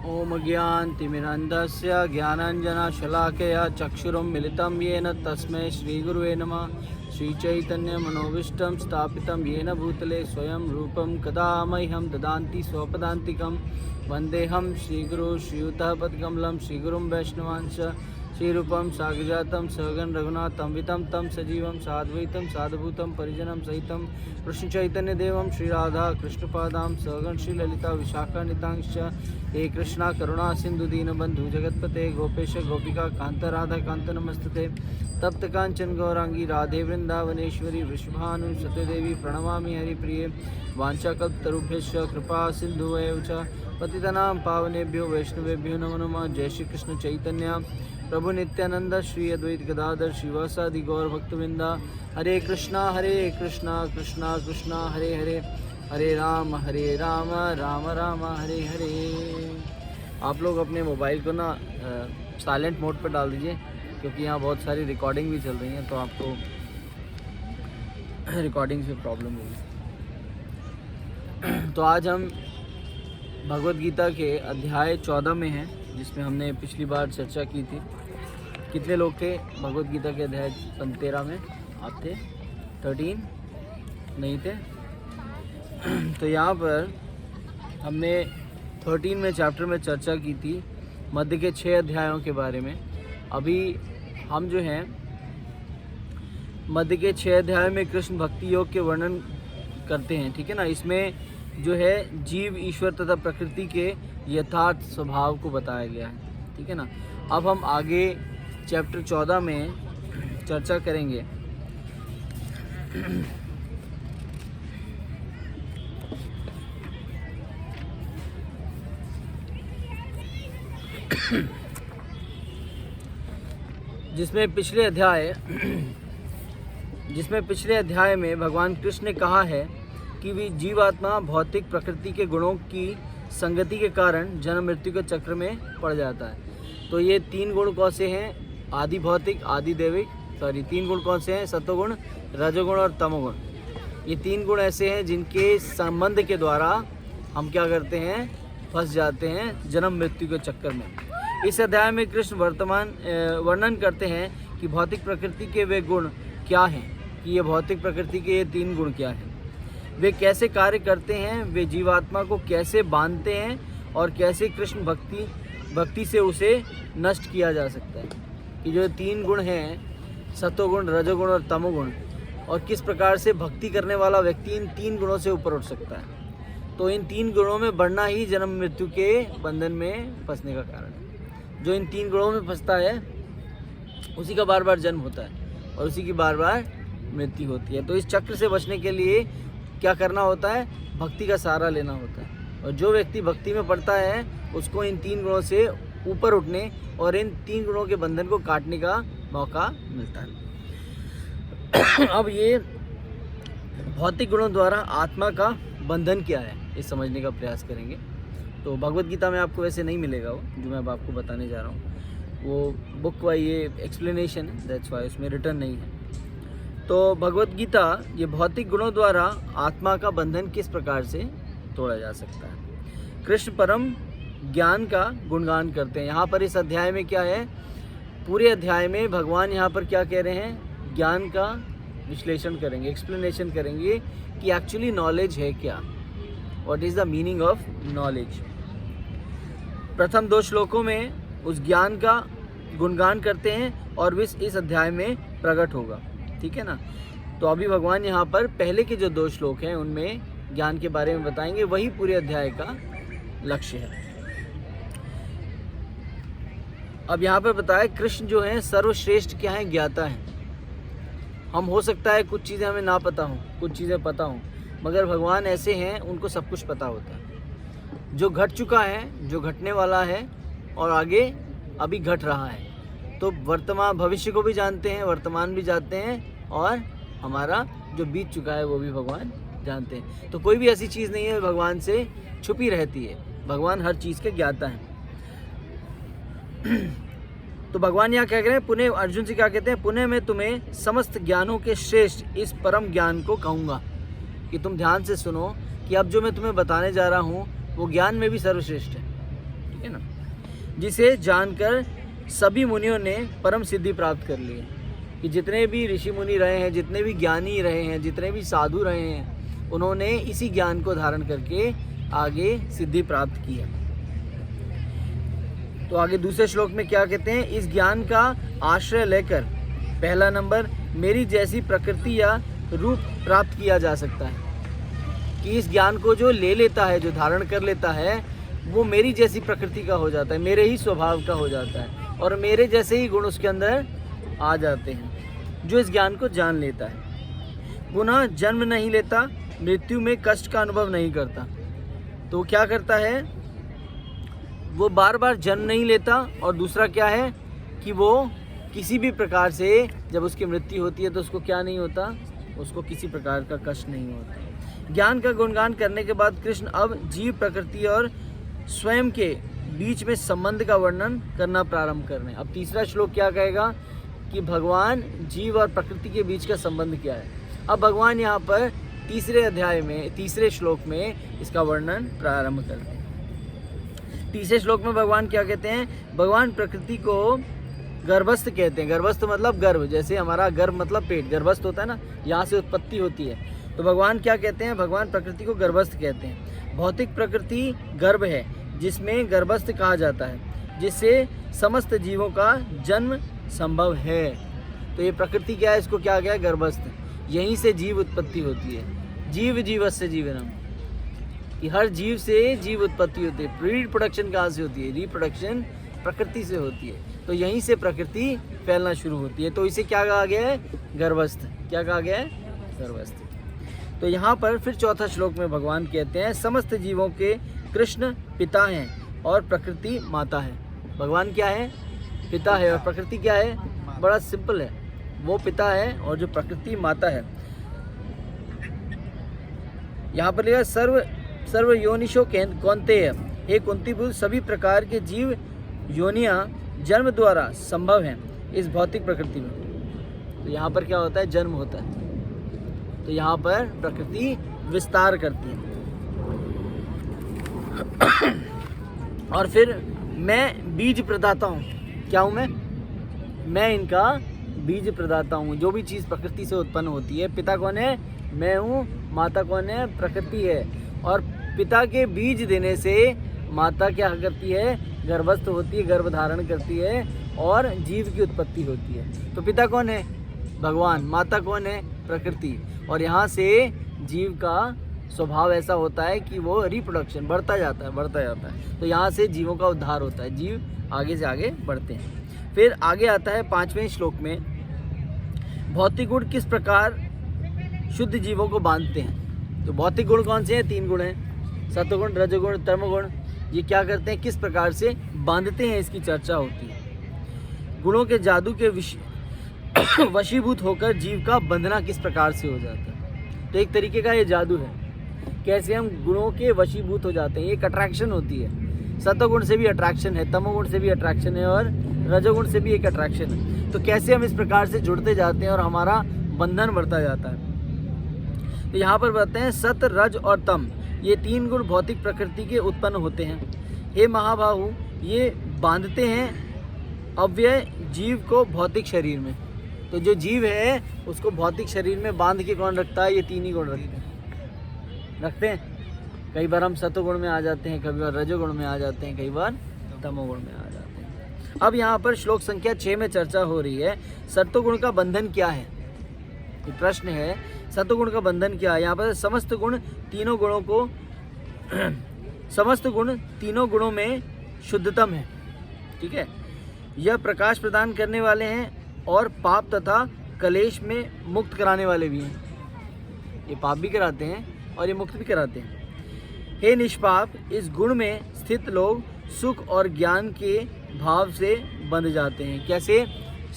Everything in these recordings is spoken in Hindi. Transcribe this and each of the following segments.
ओम ज्ञानतिमिरन्धस्य ज्ञानाञ्जनशलाकया चक्षुरुन्मिलितं येन तस्मै श्रीगुरुवे नमः। श्रीचैतन्यमनोभीष्टं स्थापितं येन भूतले स्वयं रूपं कदा मह्यं ददान्ति स्वपदान्तिकं। वन्देऽहं श्रीगुरुं श्रीयुतपदकमलं श्रीगुरुं वैष्णवांश्च श्रीरूपं साग्रजातं सहगण रघुनाथान्वितं तं सजीवं साद्वैतं साधुभूतं परिजनं सहितं कृष्णचैतन्यदेवं श्रीराधा कृष्णपादां सहगण श्रीललिता विशाखान्वितांश्च हे कृष्णा करुणा सिंधु दीनबंधु जगतपते गोपेश गोपिका कांत राधा कांत नमस्तते। तप्त कांचन गौरांगी राधे वृंदावनेश्वरी वृषभानुसुते देवी प्रणमामि हरिप्रिये। वाञ्छाकल्पतरुभ्यश्च कृपा सिन्धुभ्यो च पतितनां पावनेभ्यो वैष्णवेभ्यो नमो नमः। जय श्री कृष्ण चैतन्य प्रभु नित्यानंद श्री अद्वैत गदाधर श्रीवासादि गौर भक्तवृंदा। हरे कृष्णा कृष्णा कृष्णा हरे हरे, हरे राम राम राम हरे हरे। आप लोग अपने मोबाइल को ना साइलेंट मोड पर डाल दीजिए, क्योंकि यहाँ बहुत सारी रिकॉर्डिंग भी चल रही है, तो आपको रिकॉर्डिंग से प्रॉब्लम होगी। तो आज हम भगवद गीता के अध्याय 14 में हैं, जिसमें हमने पिछली बार चर्चा की थी। कितने लोग थे भगवद गीता के अध्याय 13 में? आप थे? 13 नहीं थे? तो यहाँ पर हमने 13 में चैप्टर में चर्चा की थी मध्य के 6 अध्यायों के बारे में। अभी हम जो हैं मध्य के 6 अध्याय में कृष्ण भक्ति योग के वर्णन करते हैं, ठीक है ना। इसमें जो है जीव, ईश्वर तथा प्रकृति के यथार्थ स्वभाव को बताया गया है, ठीक है ना। अब हम आगे चैप्टर 14 में चर्चा करेंगे। जिसमें पिछले अध्याय में भगवान कृष्ण ने कहा है कि वे जीवात्मा भौतिक प्रकृति के गुणों की संगति के कारण जन्म मृत्यु के चक्र में पड़ जाता है। तो ये 3 गुण कौन से हैं? आदि भौतिक, आदि दैविक, 3 गुण कौन से हैं? सत्वगुण, रजोगुण और तमोगुण। ये 3 गुण ऐसे हैं जिनके संबंध के द्वारा हम क्या करते हैं? फंस जाते हैं जन्म मृत्यु के चक्कर में। इस अध्याय में कृष्ण वर्णन करते हैं कि भौतिक प्रकृति के वे गुण क्या हैं, कि ये भौतिक प्रकृति के ये 3 गुण क्या हैं, वे कैसे कार्य करते हैं, वे जीवात्मा को कैसे बांधते हैं और कैसे कृष्ण भक्ति से उसे नष्ट किया जा सकता है। कि जो 3 गुण हैं, सत्वगुण, रजोगुण और तमोगुण, और किस प्रकार से भक्ति करने वाला व्यक्ति इन 3 गुणों से ऊपर उठ सकता है। तो इन 3 गुणों में बढ़ना ही जन्म मृत्यु के बंधन में फंसने का कारण है। जो इन 3 गुणों में फंसता है उसी का बार बार जन्म होता है और उसी की बार बार मृत्यु होती है। तो इस चक्र से बचने के लिए क्या करना होता है? भक्ति का सहारा लेना होता है। और जो व्यक्ति भक्ति में पड़ता है उसको इन 3 गुणों से ऊपर उठने और इन 3 गुणों के बंधन को काटने का मौका मिलता है। अब ये भौतिक गुणों द्वारा आत्मा का बंधन क्या है, ये समझने का प्रयास करेंगे। तो भगवद गीता में आपको वैसे नहीं मिलेगा वो जो मैं अब आपको बताने जा रहा हूँ, वो बुक का ये एक्सप्लेनेशन है, दैट्स वाई उसमें रिटर्न नहीं है। तो भगवद गीता ये भौतिक गुणों द्वारा आत्मा का बंधन किस प्रकार से तोड़ा जा सकता है। कृष्ण परम ज्ञान का गुणगान करते हैं। यहाँ पर इस अध्याय में क्या है? पूरे अध्याय में भगवान यहाँ पर क्या कह रहे हैं? ज्ञान का विश्लेषण करेंगे, एक्सप्लेनेशन करेंगे कि एक्चुअली नॉलेज है क्या, what is the meaning of knowledge. प्रथम 2 श्लोकों में उस ज्ञान का गुणगान करते हैं और इस अध्याय में प्रकट होगा, ठीक है ना। तो अभी भगवान यहाँ पर पहले के जो 2 श्लोक हैं उनमें ज्ञान के बारे में बताएंगे, वही पूरे अध्याय का लक्ष्य है। अब यहाँ पर बताया कृष्ण जो है सर्वश्रेष्ठ क्या है? ज्ञाता है। हम हो सकता है कुछ चीज़ें हमें ना पता हों, कुछ चीज़ें पता हों, मगर भगवान ऐसे हैं उनको सब कुछ पता होता है। जो घट चुका है, जो घटने वाला है और आगे अभी घट रहा है, तो वर्तमान भविष्य को भी जानते हैं, वर्तमान भी जानते हैं, और हमारा जो बीत चुका है वो भी भगवान जानते हैं। तो कोई भी ऐसी चीज़ नहीं है भगवान से छुपी रहती है, भगवान हर चीज़ के ज्ञाता हैं। तो भगवान यहाँ क्या कह रहे हैं? पुनः अर्जुन से क्या कहते हैं? पुनः मैं तुम्हें समस्त ज्ञानों के श्रेष्ठ इस परम ज्ञान को कहूँगा। कि तुम ध्यान से सुनो कि अब जो मैं तुम्हें बताने जा रहा हूँ वो ज्ञान में भी सर्वश्रेष्ठ है। है ना, जिसे जानकर सभी मुनियों ने परम सिद्धि प्राप्त कर ली है। कि जितने भी ऋषि मुनि रहे हैं, जितने भी ज्ञानी रहे हैं, जितने भी साधु रहे हैं, उन्होंने इसी ज्ञान को धारण करके आगे सिद्धि प्राप्त की है। तो आगे दूसरे श्लोक में क्या कहते हैं, इस ज्ञान का आश्रय लेकर पहला नंबर मेरी जैसी प्रकृति या रूप प्राप्त किया जा सकता है। कि इस ज्ञान को जो ले लेता है, जो धारण कर लेता है, वो मेरी जैसी प्रकृति का हो जाता है, मेरे ही स्वभाव का हो जाता है और मेरे जैसे ही गुण उसके अंदर आ जाते हैं, जो इस ज्ञान को जान लेता है। पुनः जन्म नहीं लेता, मृत्यु में कष्ट का अनुभव नहीं करता। तो क्या करता है, वो बार बार जन्म नहीं लेता, और दूसरा क्या है कि वो किसी भी प्रकार से जब उसकी मृत्यु होती है तो उसको क्या नहीं होता, उसको किसी प्रकार का कष्ट नहीं होता। ज्ञान का गुणगान करने के बाद कृष्ण अब जीव, प्रकृति और स्वयं के बीच में संबंध का वर्णन करना प्रारंभ कर रहे हैं। अब तीसरा श्लोक क्या कहेगा कि भगवान, जीव और प्रकृति के बीच का संबंध क्या है। अब भगवान यहाँ पर तीसरे अध्याय में, तीसरे श्लोक में इसका वर्णन प्रारंभ करते हैं। तीसरे श्लोक में भगवान क्या कहते हैं, भगवान प्रकृति को गर्भस्थ कहते हैं। गर्भस्थ मतलब गर्भ, जैसे हमारा गर्भ मतलब पेट, गर्भस्थ होता है ना, यहाँ से उत्पत्ति होती है। तो भगवान क्या कहते हैं, भगवान प्रकृति को गर्भस्थ कहते हैं। भौतिक प्रकृति गर्भ है जिसमें गर्भस्थ कहा जाता है, जिससे समस्त जीवों का जन्म संभव है। तो ये प्रकृति क्या है, इसको क्या गया, गर्भस्थ। यहीं से जीव उत्पत्ति होती है। जीव जीवस्य जीवनम, कि हर जीव से जीव उत्पत्ति होती है। रिप्रोडक्शन कहाँ से होती है, रिप्रोडक्शन प्रकृति से होती है। तो यहीं से प्रकृति फैलना शुरू होती है। तो इसे क्या कहा गया है, गर्भस्थ। क्या कहा गया है, गर्भस्थ। तो यहाँ पर फिर चौथा श्लोक में भगवान कहते हैं, समस्त जीवों के कृष्ण पिता हैं और प्रकृति माता है। भगवान क्या है, पिता है, और प्रकृति क्या है, बड़ा सिंपल है, वो पिता है और जो प्रकृति माता है। यहाँ पर लिखा सर्व योनिशो कौन्तेय, हे कुंती पुत्र, सभी प्रकार के जीव योनियाँ जन्म द्वारा संभव हैं इस भौतिक प्रकृति में। तो यहाँ पर क्या होता है, जन्म होता है। तो यहाँ पर प्रकृति विस्तार करती है। और फिर मैं बीज प्रदाता हूँ। क्या हूँ मैं इनका बीज प्रदाता हूँ। जो भी चीज़ प्रकृति से उत्पन्न होती है, पिता कौन है, मैं हूँ, माता कौन है, प्रकृति है। और पिता के बीज देने से माता क्या करती है, गर्भस्थ होती है, गर्भ धारण करती है और जीव की उत्पत्ति होती है। तो पिता कौन है, भगवान। माता कौन है, प्रकृति। और यहाँ से जीव का स्वभाव ऐसा होता है कि वो रिप्रोडक्शन बढ़ता जाता है। तो यहाँ से जीवों का उद्धार होता है, जीव आगे से आगे बढ़ते हैं। फिर आगे आता है 5वें श्लोक में, भौतिक गुण किस प्रकार शुद्ध जीवों को बांधते हैं। तो भौतिक गुण कौन से हैं, 3 गुण हैं, सत्वगुण, रजोगुण, तमोगुण। ये क्या करते हैं, किस प्रकार से बांधते हैं, इसकी चर्चा होती है। गुणों के जादू के वशीभूत होकर जीव का बंधना किस प्रकार से हो जाता है। तो एक तरीके का ये जादू है, कैसे हम गुणों के वशीभूत हो जाते हैं। एक अट्रैक्शन होती है, सत्वगुण से भी अट्रैक्शन है, तमोगुण से भी अट्रैक्शन है और रजोगुण से भी एक अट्रैक्शन है। तो कैसे हम इस प्रकार से जुड़ते जाते हैं और हमारा बंधन बढ़ता जाता है। तो यहाँ पर बताते हैं, सत, रज और तम, ये 3 गुण भौतिक प्रकृति के उत्पन्न होते हैं। हे महाबाहु, ये बांधते हैं अव्यय जीव को भौतिक शरीर में। तो जो जीव है उसको भौतिक शरीर में बांध के कौन रखता है, ये 3 ही गुण रखते हैं। कई बार हम सतोगुण में आ जाते हैं, कई बार रजोगुण में आ जाते हैं, कई बार तमोगुण में आ जाते हैं। अब यहाँ पर श्लोक संख्या 6 में चर्चा हो रही है, सत्वगुण का बंधन क्या है। ये प्रश्न है, सत्वगुण का बंधन क्या है। यहाँ पर समस्त गुण तीनों गुणों में शुद्धतम है। ठीक है, यह प्रकाश प्रदान करने वाले हैं और पाप तथा कलेश में मुक्त कराने वाले भी हैं। ये पाप भी कराते हैं और ये मुक्त भी कराते हैं। हे निष्पाप, इस गुण में स्थित लोग सुख और ज्ञान के भाव से बंध जाते हैं। कैसे,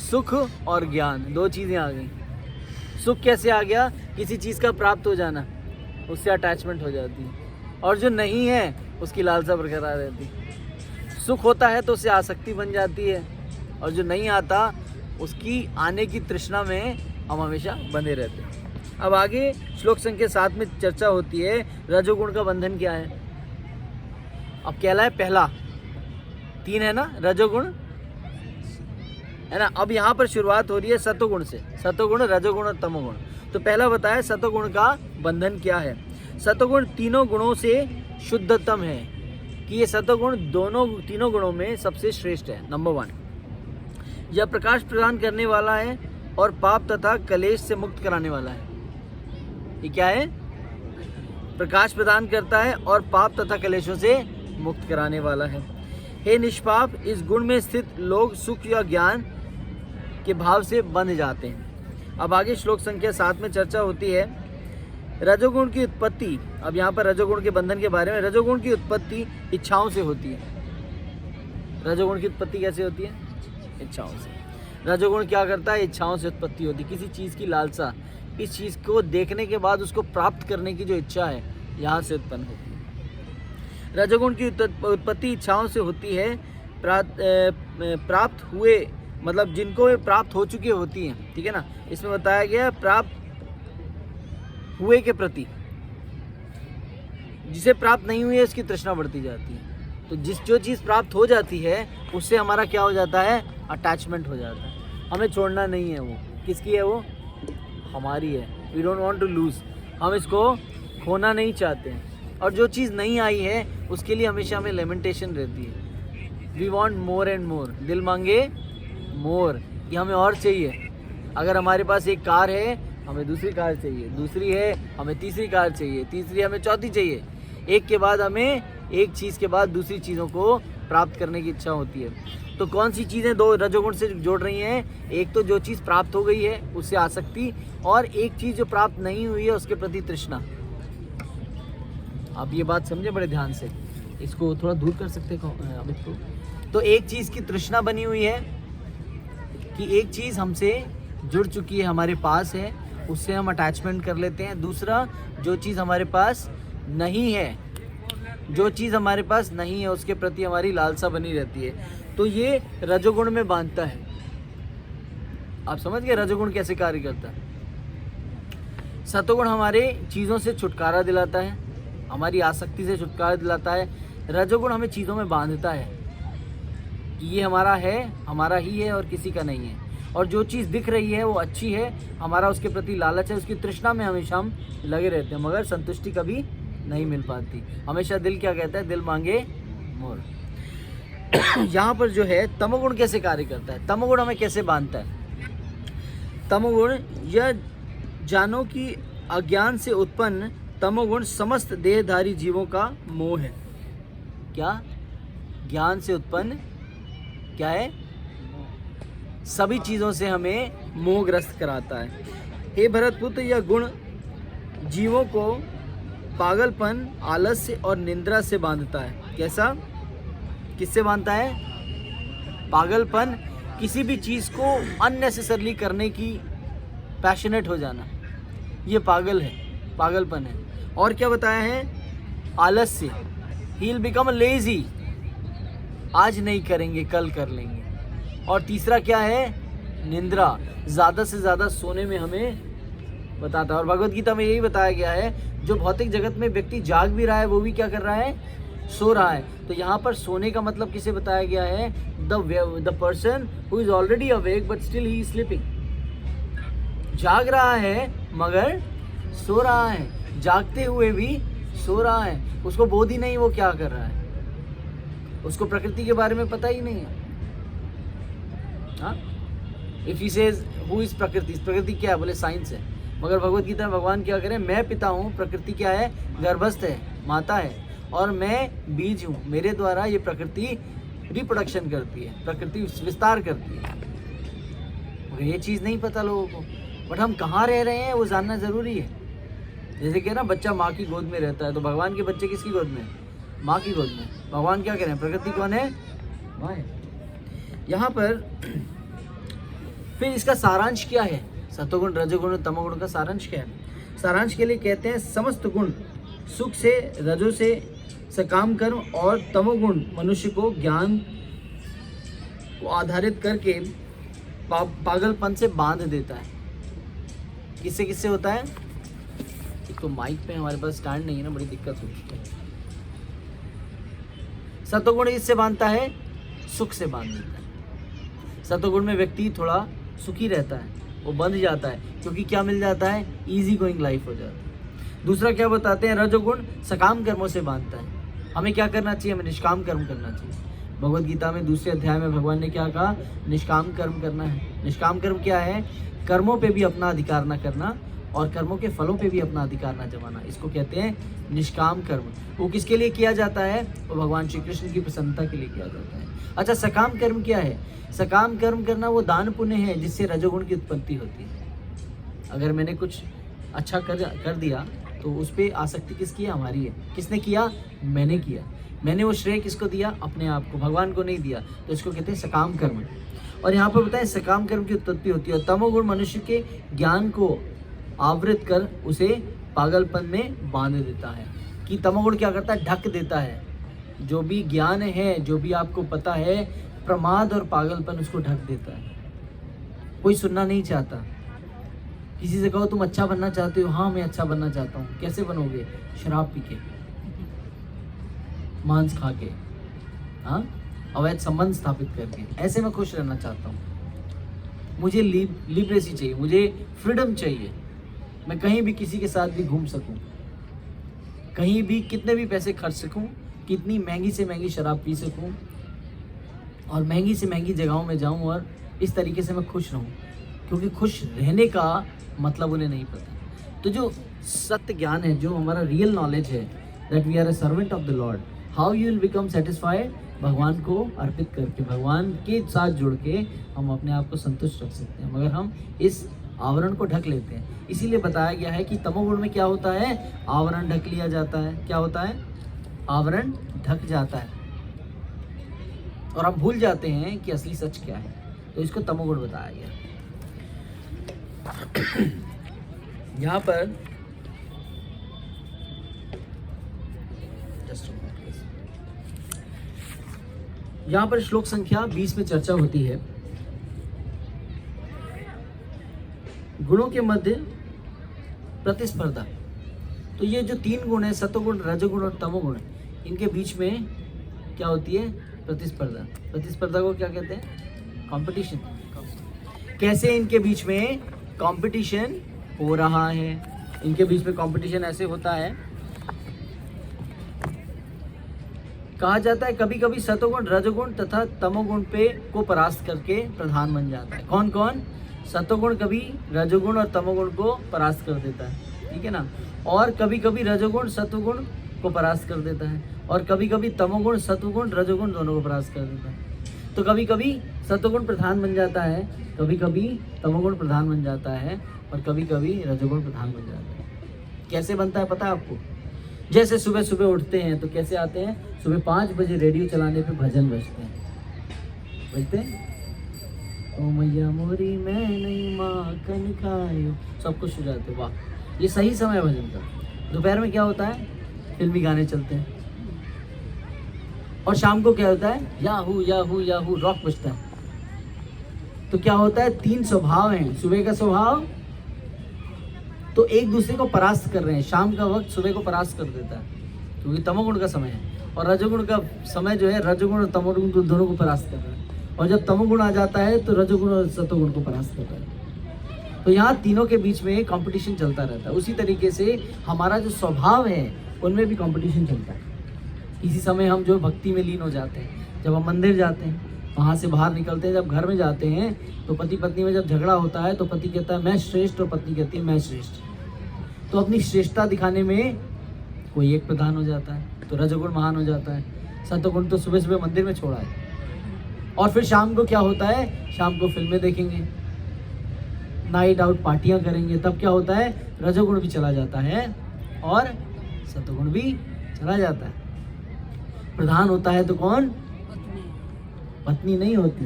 सुख और ज्ञान, 2 चीज़ें आ गई। सुख कैसे आ गया, किसी चीज़ का प्राप्त हो जाना, उससे अटैचमेंट हो जाती है, और जो नहीं है उसकी लालसा बरकरार रहती है। सुख होता है तो उससे आसक्ति बन जाती है, और जो नहीं आता उसकी आने की तृष्णा में हम हमेशा बंधे रहते हैं। अब आगे श्लोक संख्या 7 में चर्चा होती है, रजोगुण का बंधन क्या है। अब कहला है पहला, तीन है ना रजोगुण, है ना। अब यहाँ पर शुरुआत हो रही है सतोगुण से, सतोगुण, रजोगुण और तमोगुण। तो पहला बताया सतोगुण का बंधन क्या है। सतोगुण तीनों गुणों से शुद्धतम है, कि ये सतोगुण तीनों गुणों में सबसे श्रेष्ठ है। नंबर 1, यह प्रकाश प्रदान करने वाला है और पाप तथा कलेश से मुक्त कराने वाला है। ये क्या है? प्रकाश प्रदान करता है और पाप तथा कलेशों से मुक्त कराने वाला है। हे निष्पाप, इस गुण में स्थित लोग सुख या ज्ञान के भाव से बंध जाते हैं। अब आगे श्लोक संख्या 7 में चर्चा होती है रजोगुण की उत्पत्ति। अब यहाँ पर रजोगुण के बंधन के बारे में। रजोगुण की उत्पत्ति इच्छाओं से होती है। रजोगुण की उत्पत्ति कैसे होती है? इच्छाओं से। रजोगुण क्या करता है? इच्छाओं से उत्पत्ति होती है। किसी चीज़ की लालसा, इस चीज़ को देखने के बाद उसको प्राप्त करने की जो इच्छा है, यहाँ से उत्पन्न होती है। रजोगुण की उत्पत्ति इच्छाओं से होती है। प्राप्त हुए मतलब जिनको प्राप्त हो चुकी होती हैं, ठीक है ना। इसमें बताया गया प्राप्त हुए के प्रति, जिसे प्राप्त नहीं हुई है उसकी तृष्णा बढ़ती जाती है। तो जो चीज़ प्राप्त हो जाती है उससे हमारा क्या हो जाता है? अटैचमेंट हो जाता है। हमें छोड़ना नहीं है। वो किसकी है? वो हमारी है। We don't want to lose. हम इसको खोना नहीं चाहते हैं। और जो चीज़ नहीं आई है उसके लिए हमेशा हमें लेमेंटेशन रहती है। We want more and more. दिल मांगे मोर, कि हमें और चाहिए। अगर हमारे पास एक कार है, हमें दूसरी कार चाहिए, दूसरी है हमें तीसरी कार चाहिए, तीसरी हमें चौथी चाहिए। एक के बाद हमें एक चीज़ के बाद दूसरी चीज़ों को प्राप्त करने की इच्छा होती है। तो कौन सी चीज़ें दो रजोगुण से जोड़ रही हैं? एक तो जो चीज़ प्राप्त हो गई है उससे आसक्ति, और एक चीज़ जो प्राप्त नहीं हुई है उसके प्रति तृष्णा। आप ये बात समझे बड़े ध्यान से, इसको थोड़ा दूर कर सकते हैं अमित को। तो एक चीज़ की तृष्णा बनी हुई है कि एक चीज़ हमसे जुड़ चुकी है, हमारे पास है, उससे हम अटैचमेंट कर लेते हैं। दूसरा, जो चीज़ हमारे पास नहीं है, जो चीज़ हमारे पास नहीं है उसके प्रति हमारी लालसा बनी रहती है। तो ये रजोगुण में बांधता है। आप समझ गए रजोगुण कैसे कार्य करता है? सतोगुण हमारे चीज़ों से छुटकारा दिलाता है, हमारी आसक्ति से छुटकारा दिलाता है। रजोगुण हमें चीज़ों में बांधता है कि ये हमारा है, हमारा ही है और किसी का नहीं है। और जो चीज़ दिख रही है वो अच्छी है, हमारा उसके प्रति लालच है, उसकी तृष्णा में हमेशा हम लगे रहते हैं, मगर संतुष्टि कभी नहीं मिल पाती। हमेशा दिल क्या कहता है? दिल मांगे मोर। यहाँ पर जो है तमोगुण कैसे कार्य करता है? तमोगुण हमें कैसे बांधता है? तमोगुण, यह जानो कि अज्ञान से उत्पन्न तमोगुण समस्त देहधारी जीवों का मोह है। क्या? ज्ञान से उत्पन्न क्या है? सभी चीज़ों से हमें मोहग्रस्त कराता है। हे भरतपुत्र, यह गुण जीवों को पागलपन, आलस्य और निंद्रा से बांधता है। कैसा? किससे बांधता है? पागलपन, किसी भी चीज़ को अननेसेसरली करने की पैशनेट हो जाना, ये पागल है, पागलपन है। और क्या बताया है? आलस्य, ही विल बिकम लेजी, आज नहीं करेंगे कल कर लेंगे। और तीसरा क्या है? निंद्रा, ज़्यादा से ज़्यादा सोने में हमें बताता है। और भगवत गीता में यही बताया गया है, जो भौतिक जगत में व्यक्ति जाग भी रहा है वो भी क्या कर रहा है? सो रहा है। तो यहाँ पर सोने का मतलब किसे बताया गया है? The person who is already awake but still he is sleeping. जाग रहा है मगर सो रहा है, जागते हुए भी सो रहा है, उसको बोध ही नहीं वो क्या कर रहा है, उसको प्रकृति के बारे में पता ही नहीं है। If he says who is प्रकृति, प्रकृति क्या है? बोले साइंस है। मगर भगवत गीता में भगवान क्या करें? मैं पिता हूँ, प्रकृति क्या है? गर्भस्थ है, माता है, और मैं बीज हूँ, मेरे द्वारा ये प्रकृति रिप्रोडक्शन करती है, प्रकृति विस्तार करती है। मगर ये चीज़ नहीं पता लोगों को। बट हम कहाँ रह रहे हैं वो जानना ज़रूरी है। जैसे कि ना बच्चा माँ की गोद में रहता है, तो भगवान के बच्चे किसकी गोद में? माँ की गोद में। भगवान क्या कह रहे हैं? प्रकृति कौन है? माँ है। यहाँ पर फिर इसका सारांश क्या है? सतोगुण, रजोगुण, तमोगुण का सारांश क्या है? सारांश के लिए कहते हैं समस्त गुण सुख से, रजो से सकाम कर्म, और तमोगुण मनुष्य को ज्ञान को आधारित करके पागलपन से बांध देता है। किससे किससे होता है? एक तो माइक पे हमारे पास स्टैंड नहीं है ना, बड़ी दिक्कत होती है। सतोगुण इससे बांधता है सुख से बांध देता है। सतोगुण में व्यक्ति थोड़ा सुखी रहता है, वो बंध जाता है, क्योंकि क्या मिल जाता है, इजी गोइंग लाइफ हो जाती है। दूसरा क्या बताते हैं, रजोगुण सकाम कर्मों से बांधता है। हमें क्या करना चाहिए, हमें निष्काम कर्म करना चाहिए। भगवद गीता में 2 अध्याय में भगवान ने क्या कहा, निष्काम कर्म करना है। निष्काम कर्म क्या है, कर्मों पे भी अपना अधिकार न करना और कर्मों के फलों पे भी अपना अधिकार न जमाना, इसको कहते हैं निष्काम कर्म। वो किसके लिए किया जाता है, वो भगवान श्री कृष्ण की प्रसन्नता के लिए किया जाता है। अच्छा, सकाम कर्म क्या है, सकाम कर्म करना वो दान पुण्य है जिससे रजोगुण की उत्पत्ति होती है। अगर मैंने कुछ अच्छा कर दिया तो उस पर आसक्ति किसकी है, हमारी है। किसने किया, मैंने किया। मैंने वो श्रेय किसको दिया, अपने आप को, भगवान को नहीं दिया, तो इसको कहते हैं सकाम कर्म। और यहाँ पर बताएं सकाम कर्म की उत्पत्ति होती है। और तमोगुण मनुष्य के ज्ञान को आवृत कर उसे पागलपन में बांध देता है। कि तमोगुण क्या करता है, ढक देता है। जो भी ज्ञान है, जो भी आपको पता है, प्रमाद और पागलपन उसको ढक देता है। कोई सुनना नहीं चाहता। किसी से कहो तुम अच्छा बनना चाहते हो, हाँ मैं अच्छा बनना चाहता हूँ। कैसे बनोगे, शराब पी के, मांस खा के, हाँ, अवैध संबंध स्थापित करके। ऐसे मैं खुश रहना चाहता हूँ। मुझे लिबरेसी चाहिए, मुझे फ्रीडम चाहिए। मैं कहीं भी किसी के साथ भी घूम सकूं, कहीं भी कितने भी पैसे खर्च सकूं, कितनी महंगी से महंगी शराब पी सकूं और महंगी से महंगी जगहों में जाऊं और इस तरीके से मैं खुश रहूं, क्योंकि खुश रहने का मतलब उन्हें नहीं पता। तो जो सत्य ज्ञान है, जो हमारा रियल नॉलेज है, that we are a servant of the Lord, how you will become satisfied, भगवान को अर्पित करके, भगवान के साथ जुड़ के हम अपने आप को संतुष्ट रख सकते हैं, मगर हम इस आवरण को ढक लेते हैं। इसीलिए बताया गया है कि तमोगुण में क्या होता है, आवरण ढक लिया जाता है। क्या होता है, आवरण ढक जाता है और हम भूल जाते हैं कि असली सच क्या है। तो इसको तमोगुण बताया गया। यहाँ पर श्लोक संख्या 20 में चर्चा होती है, गुणों के मध्य प्रतिस्पर्धा। तो ये जो 3 गुण है, सतोगुण, रजोगुण और तमोगुण, इनके बीच में क्या होती है, प्रतिस्पर्धा। प्रतिस्पर्धा को क्या कहते हैं, कंपटीशन। कैसे इनके बीच में कंपटीशन हो रहा है, इनके बीच में कंपटीशन ऐसे होता है, कहा जाता है कभी कभी सतोगुण, रजोगुण तथा तमोगुण पे को परास्त करके प्रधान बन जाता है। कौन कौन, सतोगुण कभी रजोगुण और तमोगुण को परास्त कर देता है, ठीक है ना। और कभी कभी रजोगुण सतोगुण को परास्त कर देता है, और कभी कभी तमोगुण सतोगुण रजोगुण दोनों को परास्त कर देता है। तो कभी कभी सतोगुण प्रधान बन जाता है, कभी कभी तमोगुण प्रधान बन जाता है, और कभी कभी रजोगुण प्रधान बन जाता है। कैसे बनता है पता है आपको, जैसे सुबह सुबह उठते हैं तो कैसे आते हैं, सुबह 5 बजे रेडियो चलाने पे भजन बजते हैं, ओ मैया मोरी मैं नहीं माखन खायो, सब कुछ हो जाते, वाह ये सही समय है भजन का। दोपहर में क्या होता है, फिल्मी गाने चलते हैं, और शाम को क्या होता है, याहू याहू याहू रॉक बजता है। तो क्या होता है, 3 स्वभाव हैं। सुबह का स्वभाव तो एक दूसरे को परास्त कर रहे हैं, शाम का वक्त सुबह को परास्त कर देता है क्योंकि तमोगुण का समय है, और रजोगुण का समय जो है, रजोगुण और तमोगुण को दोनों को परास्त कर रहा है, और जब तमोगुण आ जाता है तो रजोगुण और सतोगुण को परास्त करता है। तो यहाँ तीनों के बीच में कंपटीशन चलता रहता है। उसी तरीके से हमारा जो स्वभाव है उनमें भी कंपटीशन चलता है। इसी समय हम जो भक्ति में लीन हो जाते हैं, जब हम मंदिर जाते हैं, वहाँ से बाहर निकलते हैं, जब घर में जाते हैं, तो पति पत्नी में जब झगड़ा होता है तो पति कहता है मैं श्रेष्ठ और पत्नी कहती है मैं श्रेष्ठ। तो अपनी श्रेष्ठता दिखाने में कोई एक प्रधान हो जाता है, तो रजोगुण महान हो जाता है। सतोगुण तो सुबह सुबह मंदिर में छोड़ा है, और फिर शाम को क्या होता है, शाम को फिल्में देखेंगे, नाइट आउट पार्टियां करेंगे, तब क्या होता है, रजोगुण भी चला जाता है और सतोगुण भी चला जाता है। प्रधान होता है तो कौन, पत्नी नहीं होती,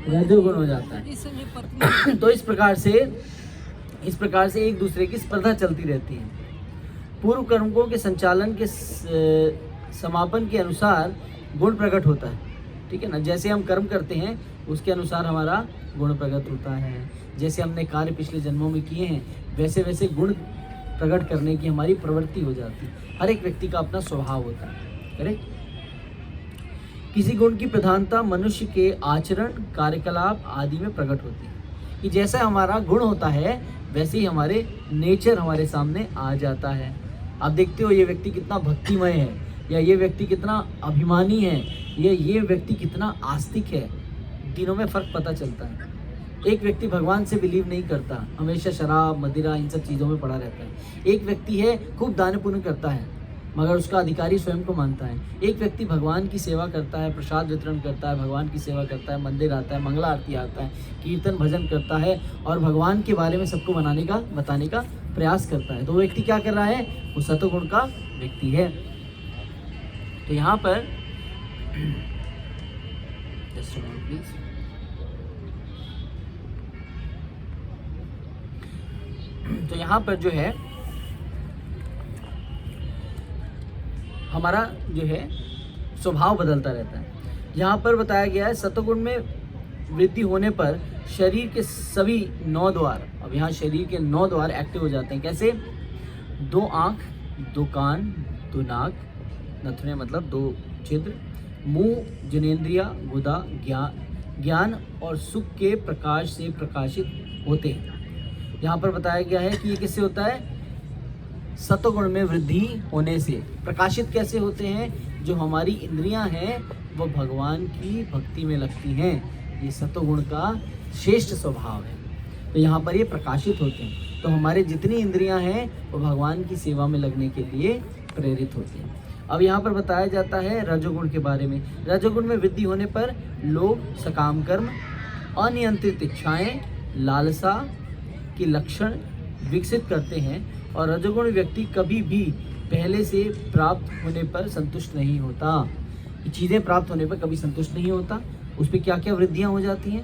रजोगुण हो जाता है। तो इस प्रकार से एक दूसरे की स्पर्धा चलती रहती है। पूर्व कर्मों के संचालन के समापन के अनुसार गुण प्रकट होता है, ठीक है ना। जैसे हम कर्म करते हैं उसके अनुसार हमारा गुण प्रकट होता है। जैसे हमने कार्य पिछले जन्मों में किए हैं वैसे वैसे गुण प्रकट करने की हमारी प्रवृत्ति हो जाती है। हर एक व्यक्ति का अपना स्वभाव होता है, करेक्ट। किसी गुण की प्रधानता मनुष्य के आचरण, कार्यकलाप आदि में प्रकट होती है। कि जैसा हमारा गुण होता है वैसे ही हमारे नेचर हमारे सामने आ जाता है। आप देखते हो ये व्यक्ति कितना भक्तिमय है, या ये व्यक्ति कितना अभिमानी है, या ये व्यक्ति कितना आस्तिक है, तीनों में फ़र्क पता चलता है। एक व्यक्ति भगवान से बिलीव नहीं करता, हमेशा शराब, मदिरा, इन सब चीज़ों में पड़ा रहता है। एक व्यक्ति है खूब दान पुण्य करता है मगर उसका अधिकारी स्वयं को मानता है। एक व्यक्ति भगवान की सेवा करता है, प्रसाद वितरण करता है, भगवान की सेवा करता है, मंदिर आता है, मंगला आरती आता है, कीर्तन भजन करता है और भगवान के बारे में सबको बताने का प्रयास करता है। तो वो व्यक्ति क्या कर रहा है? वो सतोगुण का व्यक्ति है। तो यहाँ पर जस्ट प्लीज, तो यहाँ पर जो है हमारा जो है स्वभाव बदलता रहता है। यहाँ पर बताया गया है सतोगुण में वृद्धि होने पर शरीर के सभी 9 द्वार, अब यहाँ शरीर के 9 द्वार एक्टिव हो जाते हैं। कैसे? 2 आँख, 2 कान, 2 नाक, नथुने मतलब 2 छिद्र, मुंह, जनेंद्रिया, गुदा, ज्ञान और सुख के प्रकाश से प्रकाशित होते हैं। यहाँ पर बताया गया है कि ये किससे होता है? सतोगुण में वृद्धि होने से। प्रकाशित कैसे होते हैं? जो हमारी इंद्रियां हैं वो भगवान की भक्ति में लगती हैं। ये सतोगुण का श्रेष्ठ स्वभाव है। तो यहाँ पर ये प्रकाशित होते हैं। तो हमारे जितनी इंद्रियां हैं वो भगवान की सेवा में लगने के लिए प्रेरित होती हैं। अब यहाँ पर बताया जाता है रजोगुण के बारे में। रजोगुण में वृद्धि होने पर लोग सकाम कर्म, अनियंत्रित इच्छाएं, लालसा के लक्षण विकसित करते हैं और रजोगुण व्यक्ति कभी भी पहले से प्राप्त होने पर संतुष्ट नहीं होता। चीज़ें प्राप्त होने पर कभी संतुष्ट नहीं होता। उस पर क्या क्या वृद्धियाँ हो जाती हैं?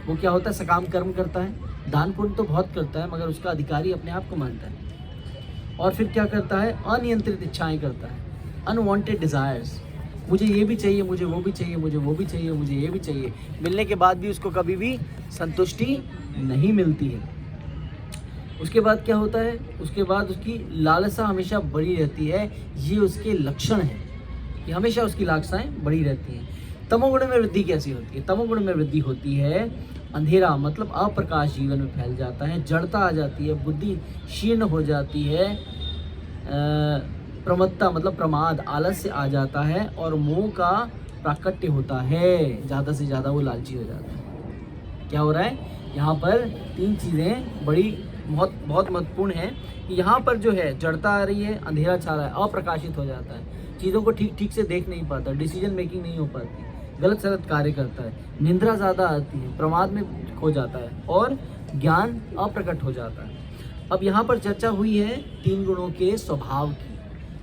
वो क्या होता है? सकाम कर्म करता है, दान पुण्य तो बहुत करता है मगर उसका अधिकारी अपने आप को मानता है। और फिर क्या करता है? अनियंत्रित इच्छाएं करता है, अनवांटेड डिज़ायर्स। मुझे ये भी चाहिए, मुझे वो भी चाहिए, मुझे वो भी चाहिए, मुझे ये भी चाहिए। मिलने के बाद भी उसको कभी भी संतुष्टि नहीं मिलती है। उसके बाद क्या होता है? उसके बाद उसकी लालसा हमेशा बढ़ी रहती है। ये उसके लक्षण हैं कि हमेशा उसकी लालसाएं बढ़ी रहती हैं। तमोगुण में वृद्धि कैसी होती है? तमोगुण में वृद्धि होती है अंधेरा मतलब अप्रकाश जीवन में फैल जाता है, जड़ता आ जाती है, बुद्धि क्षीण हो जाती है, प्रमत्ता मतलब प्रमाद, आलस्य आ जाता है और मोह का प्राकट्य होता है। ज़्यादा से ज़्यादा वो लालची हो जाता है। क्या हो रहा है? यहाँ पर 3 चीज़ें बहुत महत्वपूर्ण है कि यहाँ पर जो है जड़ता आ रही है, अंधेरा छा रहा है, अप्रकाशित हो जाता है, चीज़ों को ठीक से देख नहीं पाता, डिसीजन मेकिंग नहीं हो पाती, गलत सलत कार्य करता है, निंद्रा ज़्यादा आती है, प्रमाद में खो जाता है और ज्ञान अप्रकट हो जाता है। अब यहाँ पर चर्चा हुई है 3 गुणों के स्वभाव की।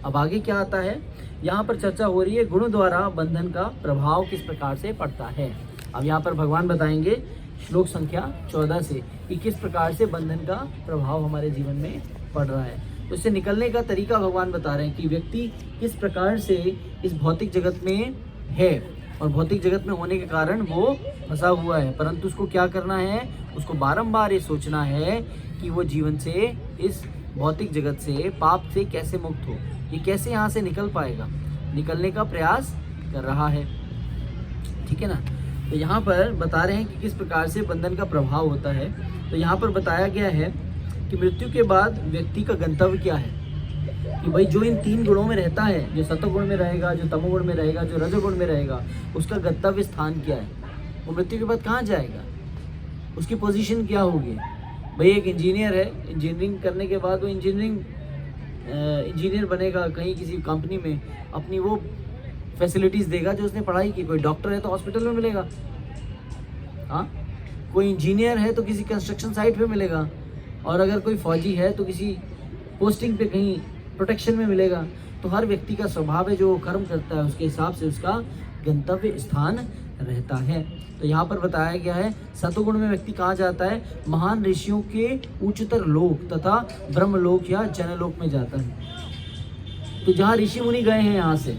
अब आगे क्या आता है? यहाँ पर चर्चा हो रही है गुणों द्वारा बंधन का प्रभाव किस प्रकार से पड़ता है। अब यहाँ पर भगवान बताएंगे श्लोक संख्या 14 से कि किस प्रकार से बंधन का प्रभाव हमारे जीवन में पड़ रहा है। तो इससे निकलने का तरीका भगवान बता रहे हैं कि व्यक्ति किस प्रकार से इस भौतिक जगत में है और भौतिक जगत में होने के कारण वो फंसा हुआ है, परंतु उसको क्या करना है? उसको बारंबार ये सोचना है कि वो जीवन से, इस भौतिक जगत से, पाप से कैसे मुक्त हो, ये कैसे यहाँ से निकल पाएगा, निकलने का प्रयास कर रहा है। ठीक है ना? तो यहाँ पर बता रहे हैं कि किस प्रकार से बंधन का प्रभाव होता है। तो यहाँ पर बताया गया है कि मृत्यु के बाद व्यक्ति का गंतव्य क्या है, कि भाई जो इन 3 गुणों में रहता है, जो सतोगुण में रहेगा, जो तमोगुण में रहेगा, जो रजोगुण में रहेगा, उसका गंतव्य स्थान क्या है? वो मृत्यु के बाद कहाँ जाएगा? उसकी पोजीशन क्या होगी? भाई एक इंजीनियर है, इंजीनियरिंग करने के बाद वो इंजीनियर बनेगा, कहीं किसी कंपनी में अपनी वो फैसिलिटीज़ देगा जो उसने पढ़ाई की। कोई डॉक्टर है तो हॉस्पिटल में मिलेगा, हाँ, कोई इंजीनियर है तो किसी कंस्ट्रक्शन साइट पे मिलेगा, और अगर कोई फौजी है तो किसी पोस्टिंग पे कहीं प्रोटेक्शन में मिलेगा। तो हर व्यक्ति का स्वभाव है, जो कर्म करता है उसके हिसाब से उसका गंतव्य स्थान रहता है। तो यहाँ पर बताया गया है सतोगुण में व्यक्ति कहाँ जाता है? महान ऋषियों के उच्चतर लोक तथा ब्रह्मलोक या जनलोक में जाता है। तो जहाँ ऋषि मुनि गए हैं, यहाँ से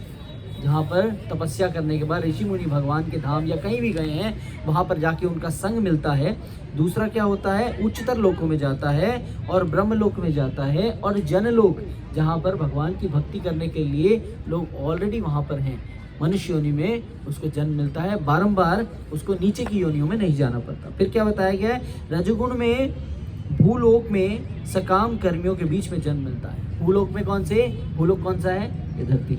जहाँ पर तपस्या करने के बाद ऋषि मुनि भगवान के धाम या कहीं भी गए हैं, वहाँ पर जाके उनका संग मिलता है। दूसरा क्या होता है? उच्चतर लोकों में जाता है और ब्रह्मलोक में जाता है, और जनलोक जहाँ पर भगवान की भक्ति करने के लिए लोग ऑलरेडी वहाँ पर हैं, मनुष्य योनि में उसको जन्म मिलता है, बारंबार उसको नीचे की योनियों में नहीं जाना पड़ता। फिर क्या बताया गया है, रजोगुण में भूलोक में सकाम कर्मियों के बीच में जन्म मिलता है। भूलोक में कौन से, भूलोक कौन सा है, ये धरती।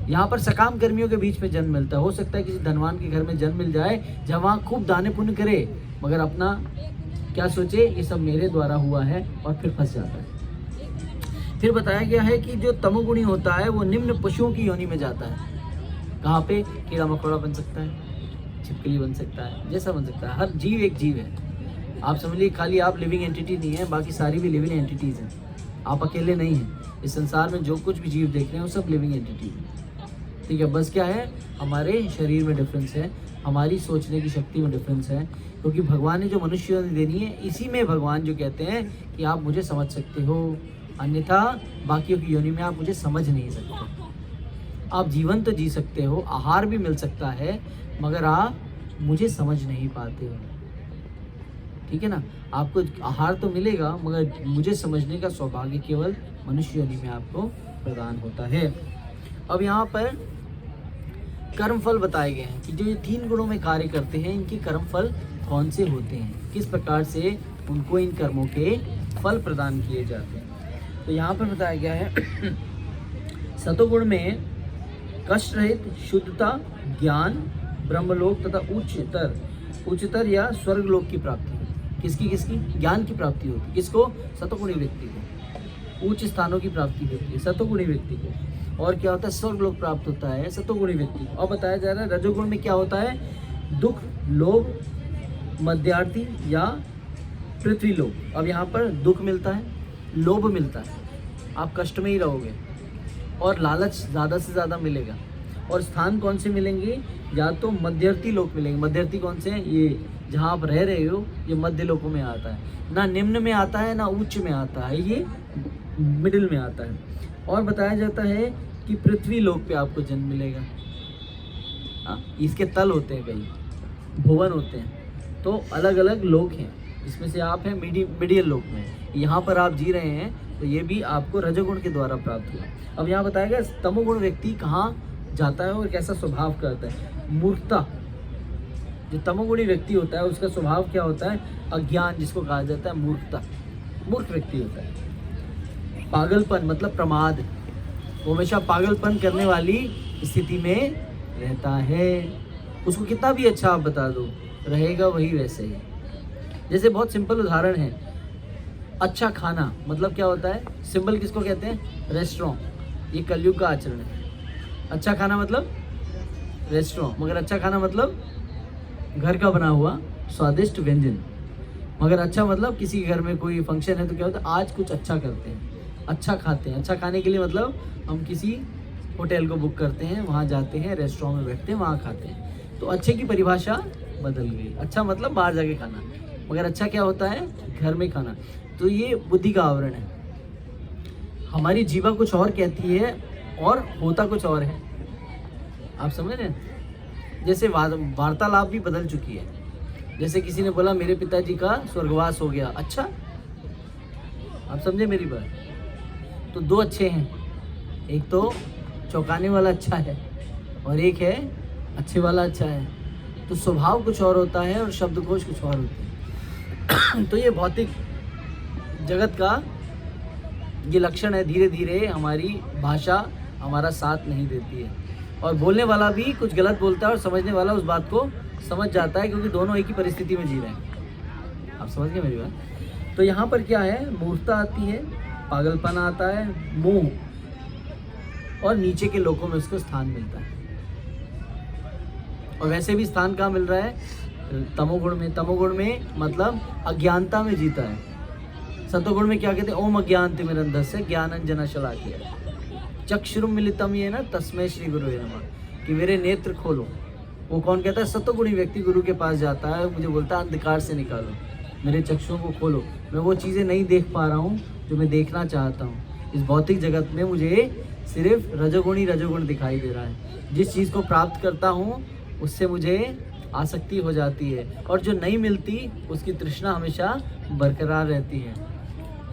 यहाँ पर सकाम कर्मियों के बीच में जन्म मिलता है। हो सकता है किसी धनवान के घर में जन्म मिल जाए, जहाँ वहाँ खूब दाने पुण्य करे, मगर अपना क्या सोचे, ये सब मेरे द्वारा हुआ है, और फिर फंस जाता है। फिर बताया गया है कि जो तमोगुणी होता है वो निम्न पशुओं की योनि में जाता है। कहाँ पे, कीड़ा मकोड़ा बन सकता है, छिपकली बन सकता है, जैसा बन सकता है। हर जीव एक जीव है। आप समझ लीजिए खाली आप लिविंग एंटिटी नहीं है, बाकी सारी भी लिविंग एंटिटीज़ हैं। आप अकेले नहीं हैं। इस संसार में जो कुछ भी जीव देख रहे हैं वो सब लिविंग एंटिटी है। ठीक है, बस क्या है, हमारे शरीर में डिफरेंस है, हमारी सोचने की शक्ति में डिफरेंस है। क्योंकि भगवान ने जो मनुष्य योनि देनी है, इसी में भगवान जो कहते हैं कि आप मुझे समझ सकते हो, अन्यथा बाकियों की योनि में आप मुझे समझ नहीं सकते। आप जीवन तो जी सकते हो, आहार भी मिल सकता है, मगर आप मुझे समझ नहीं पाते हो। ठीक है ना, आपको आहार तो मिलेगा, मगर मुझे समझने का सौभाग्य केवल मनुष्य योनि में आपको प्रदान होता है। अब यहाँ पर कर्मफल बताए गए हैं कि जो ये 3 गुणों में कार्य करते हैं, इनके कर्मफल कौन से होते हैं, किस प्रकार से उनको इन कर्मों के फल प्रदान किए जाते हैं। तो यहाँ पर बताया गया है सतोगुण में कष्ट रहित शुद्धता, ज्ञान, ब्रह्मलोक तथा उच्चतर या स्वर्गलोक की प्राप्ति। किसकी किसकी, ज्ञान की प्राप्ति होती है। किसको, सतोगुणी व्यक्ति को। उच्च स्थानों की प्राप्ति होती है सतोगुणी व्यक्ति को। और क्या होता है, स्वर्गलोक प्राप्त होता है सतोगुणी व्यक्ति को। और बताया जा रहा है रजोगुण में क्या होता है, दुख, लोभ, मध्यार्थी या पृथ्वी लोक। अब यहाँ पर दुख मिलता है, लोभ मिलता है, आप कष्ट में ही रहोगे, और लालच ज़्यादा से ज़्यादा मिलेगा। और स्थान कौन से मिलेंगे, या तो मध्यर्थी लोक मिलेंगे। मध्यर्थी कौन से हैं, ये जहाँ आप रह रहे हो, ये मध्य लोकों में आता है। ना निम्न में आता है ना उच्च में आता है, ये मिडिल में आता है। और बताया जाता है कि पृथ्वी लोक पे आपको जन्म मिलेगा। इसके तल होते हैं, कई भुवन होते हैं, तो अलग अलग लोक हैं, इसमें से आप हैं मिडियल लोक में। यहाँ पर आप जी रहे हैं, तो ये भी आपको रजोगुण के द्वारा प्राप्त हुआ। अब यहाँ बताया गया तमोगुण व्यक्ति कहाँ जाता है और कैसा स्वभाव करता है। मूर्खता, जो तमोगुणी व्यक्ति होता है उसका स्वभाव क्या होता है, अज्ञान, जिसको कहा जाता है मूर्खता, मूर्ख व्यक्ति होता है। पागलपन मतलब प्रमाद, वो हमेशा पागलपन करने वाली स्थिति में रहता है। उसको कितना भी अच्छा आप बता दो, रहेगा वही वैसे ही। जैसे बहुत सिंपल उदाहरण है, अच्छा खाना मतलब क्या होता है, सिंबल किसको कहते हैं, रेस्टोरेंट। ये कलयुग का आचरण है। अच्छा खाना मतलब रेस्टोरेंट, मगर अच्छा खाना मतलब घर का बना हुआ स्वादिष्ट व्यंजन। मगर अच्छा मतलब किसी घर में कोई फंक्शन है तो क्या होता है, आज कुछ अच्छा करते हैं, अच्छा खाते हैं। अच्छा खाने के लिए मतलब हम किसी होटल को बुक करते हैं, वहाँ जाते हैं, रेस्टोरेंट में बैठते हैं, वहाँ खाते हैं। तो अच्छे की परिभाषा बदल गई। अच्छा मतलब बाहर जाके खाना, मगर अच्छा क्या होता है, घर में खाना। तो ये बुद्धि का आवरण है। हमारी जीवा कुछ और कहती है और होता कुछ और है। आप समझ रहे हैं, जैसे वार्तालाप भी बदल चुकी है। जैसे किसी ने बोला मेरे पिताजी का स्वर्गवास हो गया, अच्छा, आप समझे मेरी बात। तो 2 अच्छे हैं, एक तो चौंकाने वाला अच्छा है और एक है अच्छे वाला अच्छा है। तो स्वभाव कुछ और होता है और शब्दकोश कुछ और होते हैं। तो ये भौतिक जगत का ये लक्षण है। धीरे धीरे हमारी भाषा हमारा साथ नहीं देती है, और बोलने वाला भी कुछ गलत बोलता है और समझने वाला उस बात को समझ जाता है, क्योंकि दोनों एक ही परिस्थिति में जी रहे हैं। आप समझ गए मेरी बात। तो यहाँ पर क्या है, मूर्खता आती है, पागलपन आता है, मोह, और नीचे के लोकों में उसको स्थान मिलता है। और वैसे भी स्थान कहाँ मिल रहा है, तमोगुण में। तमोगुण में मतलब अज्ञानता में जीता है। सतोगुण में क्या कहते हैं, ओम अज्ञानतिमिरन्धस्य ज्ञानांजन शलाकया चक्षुरुम मिलितम ये ना तस्मै श्री गुरु नमः, कि मेरे नेत्र खोलो। वो कौन कहता है, सतोगुणी व्यक्ति गुरु के पास जाता है, मुझे बोलता है अंधकार से निकालो, मेरे चक्षुओं को खोलो, मैं वो चीज़ें नहीं देख पा रहा हूँ जो मैं देखना चाहता हूँ। इस भौतिक जगत में मुझे सिर्फ रजोगुण दिखाई दे रहा है। जिस चीज़ को प्राप्त करता हूँ उससे मुझे आसक्ति हो जाती है, और जो नहीं मिलती उसकी तृष्णा हमेशा बरकरार रहती है।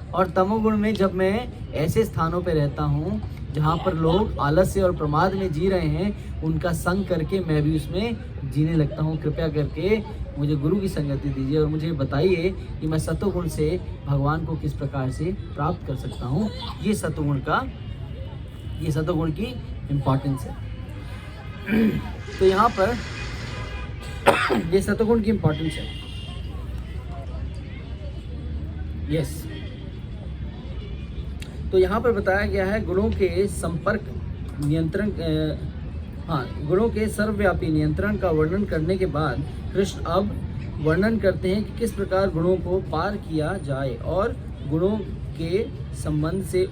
और तमोगुण में जब मैं ऐसे स्थानों पर रहता हूँ जहाँ पर लोग आलस्य और प्रमाद में जी रहे हैं, उनका संग करके मैं भी उसमें जीने लगता हूँ। कृपया करके मुझे गुरु की संगति दीजिए और मुझे बताइए कि मैं सत्वगुण से भगवान को किस प्रकार से प्राप्त कर सकता हूँ। ये सत्वगुण की इम्पोर्टेंस है। तो यहाँ पर ये सत्वगुण की इम्पोर्टेंस है। यस, तो यहाँ पर बताया गया है गुणों के संपर्क नियंत्रण, गुणों के सर्वव्यापी नियंत्रण का वर्णन करने के बाद कृष्ण अब वर्णन करते हैं कि किस प्रकार गुणों को पार किया जाए और गुणों के संबंध से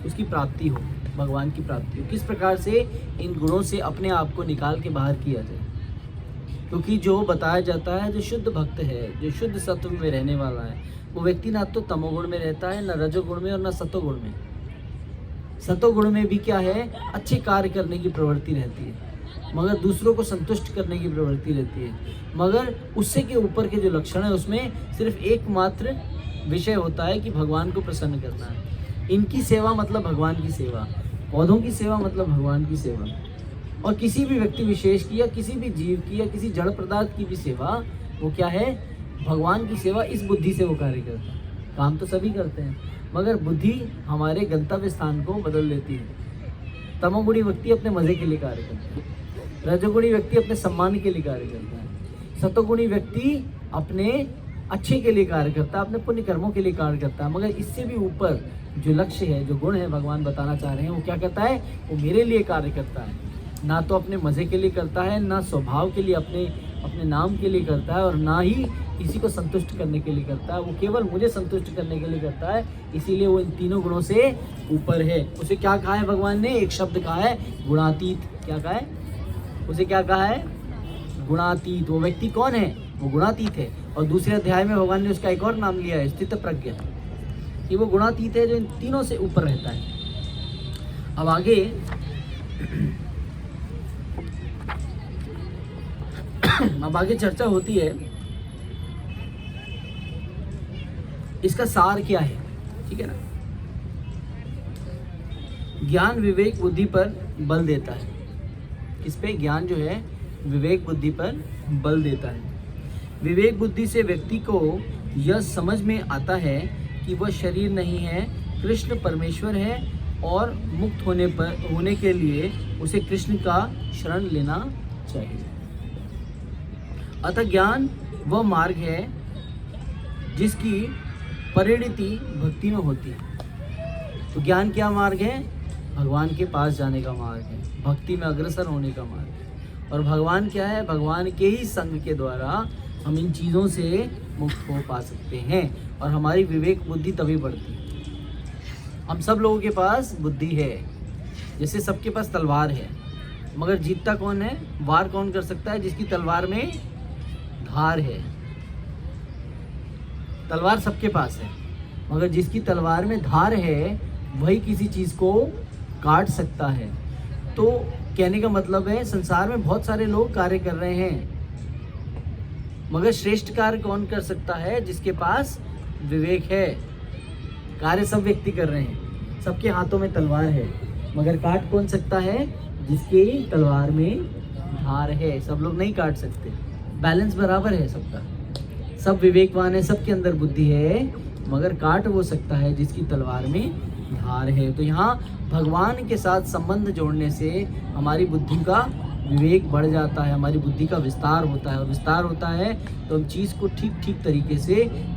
उसकी प्राप्ति हो, भगवान की प्राप्ति हो। किस प्रकार से इन गुणों से अपने आप को निकाल के बाहर किया जाए, क्योंकि जो बताया जाता है, जो शुद्ध भक्त है, जो शुद्ध सत्व में रहने वाला है, वो व्यक्ति ना तो तमोगुण में रहता है, ना रजोगुण में और ना सतोगुण में। सतोगुण में भी क्या है, अच्छे कार्य करने की प्रवृत्ति रहती है, मगर दूसरों को संतुष्ट करने की प्रवृत्ति रहती है, मगर उससे के ऊपर के जो लक्षण है उसमें सिर्फ एकमात्र विषय होता है कि भगवान को प्रसन्न करना है। इनकी सेवा मतलब भगवान की सेवा, पौधों की सेवा मतलब भगवान की सेवा, और किसी भी व्यक्ति विशेष की या किसी भी जीव की या किसी जड़ पदार्थ की भी सेवा, वो क्या है, भगवान की सेवा। इस बुद्धि से वो कार्य करता है। काम तो सभी करते हैं, मगर बुद्धि हमारे गंतव्य स्थान को बदल देती है। तमोगुणी व्यक्ति अपने मजे के लिए कार्य करता है, रजोगुणी व्यक्ति अपने सम्मान के लिए कार्य करता है, सतोगुणी व्यक्ति अपने अच्छे के लिए कार्य करता है, अपने पुण्य कर्मों के लिए कार्य करता है। मगर इससे भी ऊपर जो लक्ष्य है, जो गुण है, भगवान बताना चाह रहे हैं, वो क्या करता है, वो मेरे लिए कार्य करता है। ना तो अपने मज़े के लिए करता है, ना स्वभाव के लिए, अपने नाम के लिए करता है, और ना ही किसी को संतुष्ट करने के लिए करता है। वो केवल मुझे संतुष्ट करने के लिए करता है। इसीलिए वो इन तीनों गुणों से ऊपर है। उसे क्या कहा है भगवान ने, एक शब्द कहा है, गुणातीत। क्या कहा है उसे, क्या कहा है, गुणातीत। वो व्यक्ति कौन है, वो गुणातीत है। और दूसरे अध्याय में भगवान ने उसका एक और नाम लिया है, स्थित प्रज्ञ, कि वो गुणातीत है, जो इन तीनों से ऊपर रहता है। अब आगे चर्चा होती है, इसका सार क्या है, ठीक है ना। ज्ञान विवेक बुद्धि पर बल देता है। इस पे ज्ञान जो है विवेक बुद्धि पर बल देता है। विवेक बुद्धि से व्यक्ति को यह समझ में आता है कि वह शरीर नहीं है, कृष्ण परमेश्वर है, और मुक्त होने के लिए उसे कृष्ण का शरण लेना चाहिए। अतः ज्ञान वह मार्ग है जिसकी परिणति भक्ति में होती है। तो ज्ञान क्या मार्ग है, भगवान के पास जाने का मार्ग है, भक्ति में अग्रसर होने का मार्ग है। और भगवान क्या है, भगवान के ही संग के द्वारा हम इन चीज़ों से मुक्त हो पा सकते हैं, और हमारी विवेक बुद्धि तभी बढ़ती है। हम सब लोगों के पास बुद्धि है, जैसे सबके पास तलवार है, मगर जीतता कौन है, वार कौन कर सकता है, जिसकी तलवार में धार है। तलवार सबके पास है, मगर जिसकी तलवार में धार है वही किसी चीज़ को काट सकता है। तो कहने का मतलब है, संसार में बहुत सारे लोग कार्य कर रहे हैं, मगर श्रेष्ठ कार्य कौन कर सकता है, जिसके पास विवेक है। कार्य सब व्यक्ति कर रहे हैं, सबके हाथों में तलवार है, मगर काट कौन सकता है, जिसके तलवार में धार है। सब लोग नहीं काट सकते, बैलेंस बराबर है सबका, सब विवेकवान है, सबके अंदर बुद्धि है, मगर काट वो सकता है जिसकी तलवार में धार है। तो यहाँ भगवान के साथ संबंध जोड़ने से हमारी बुद्धि का विवेक बढ़ जाता है, हमारी बुद्धि का विस्तार होता है, और विस्तार होता है तो हम चीज़ को ठीक तरीके से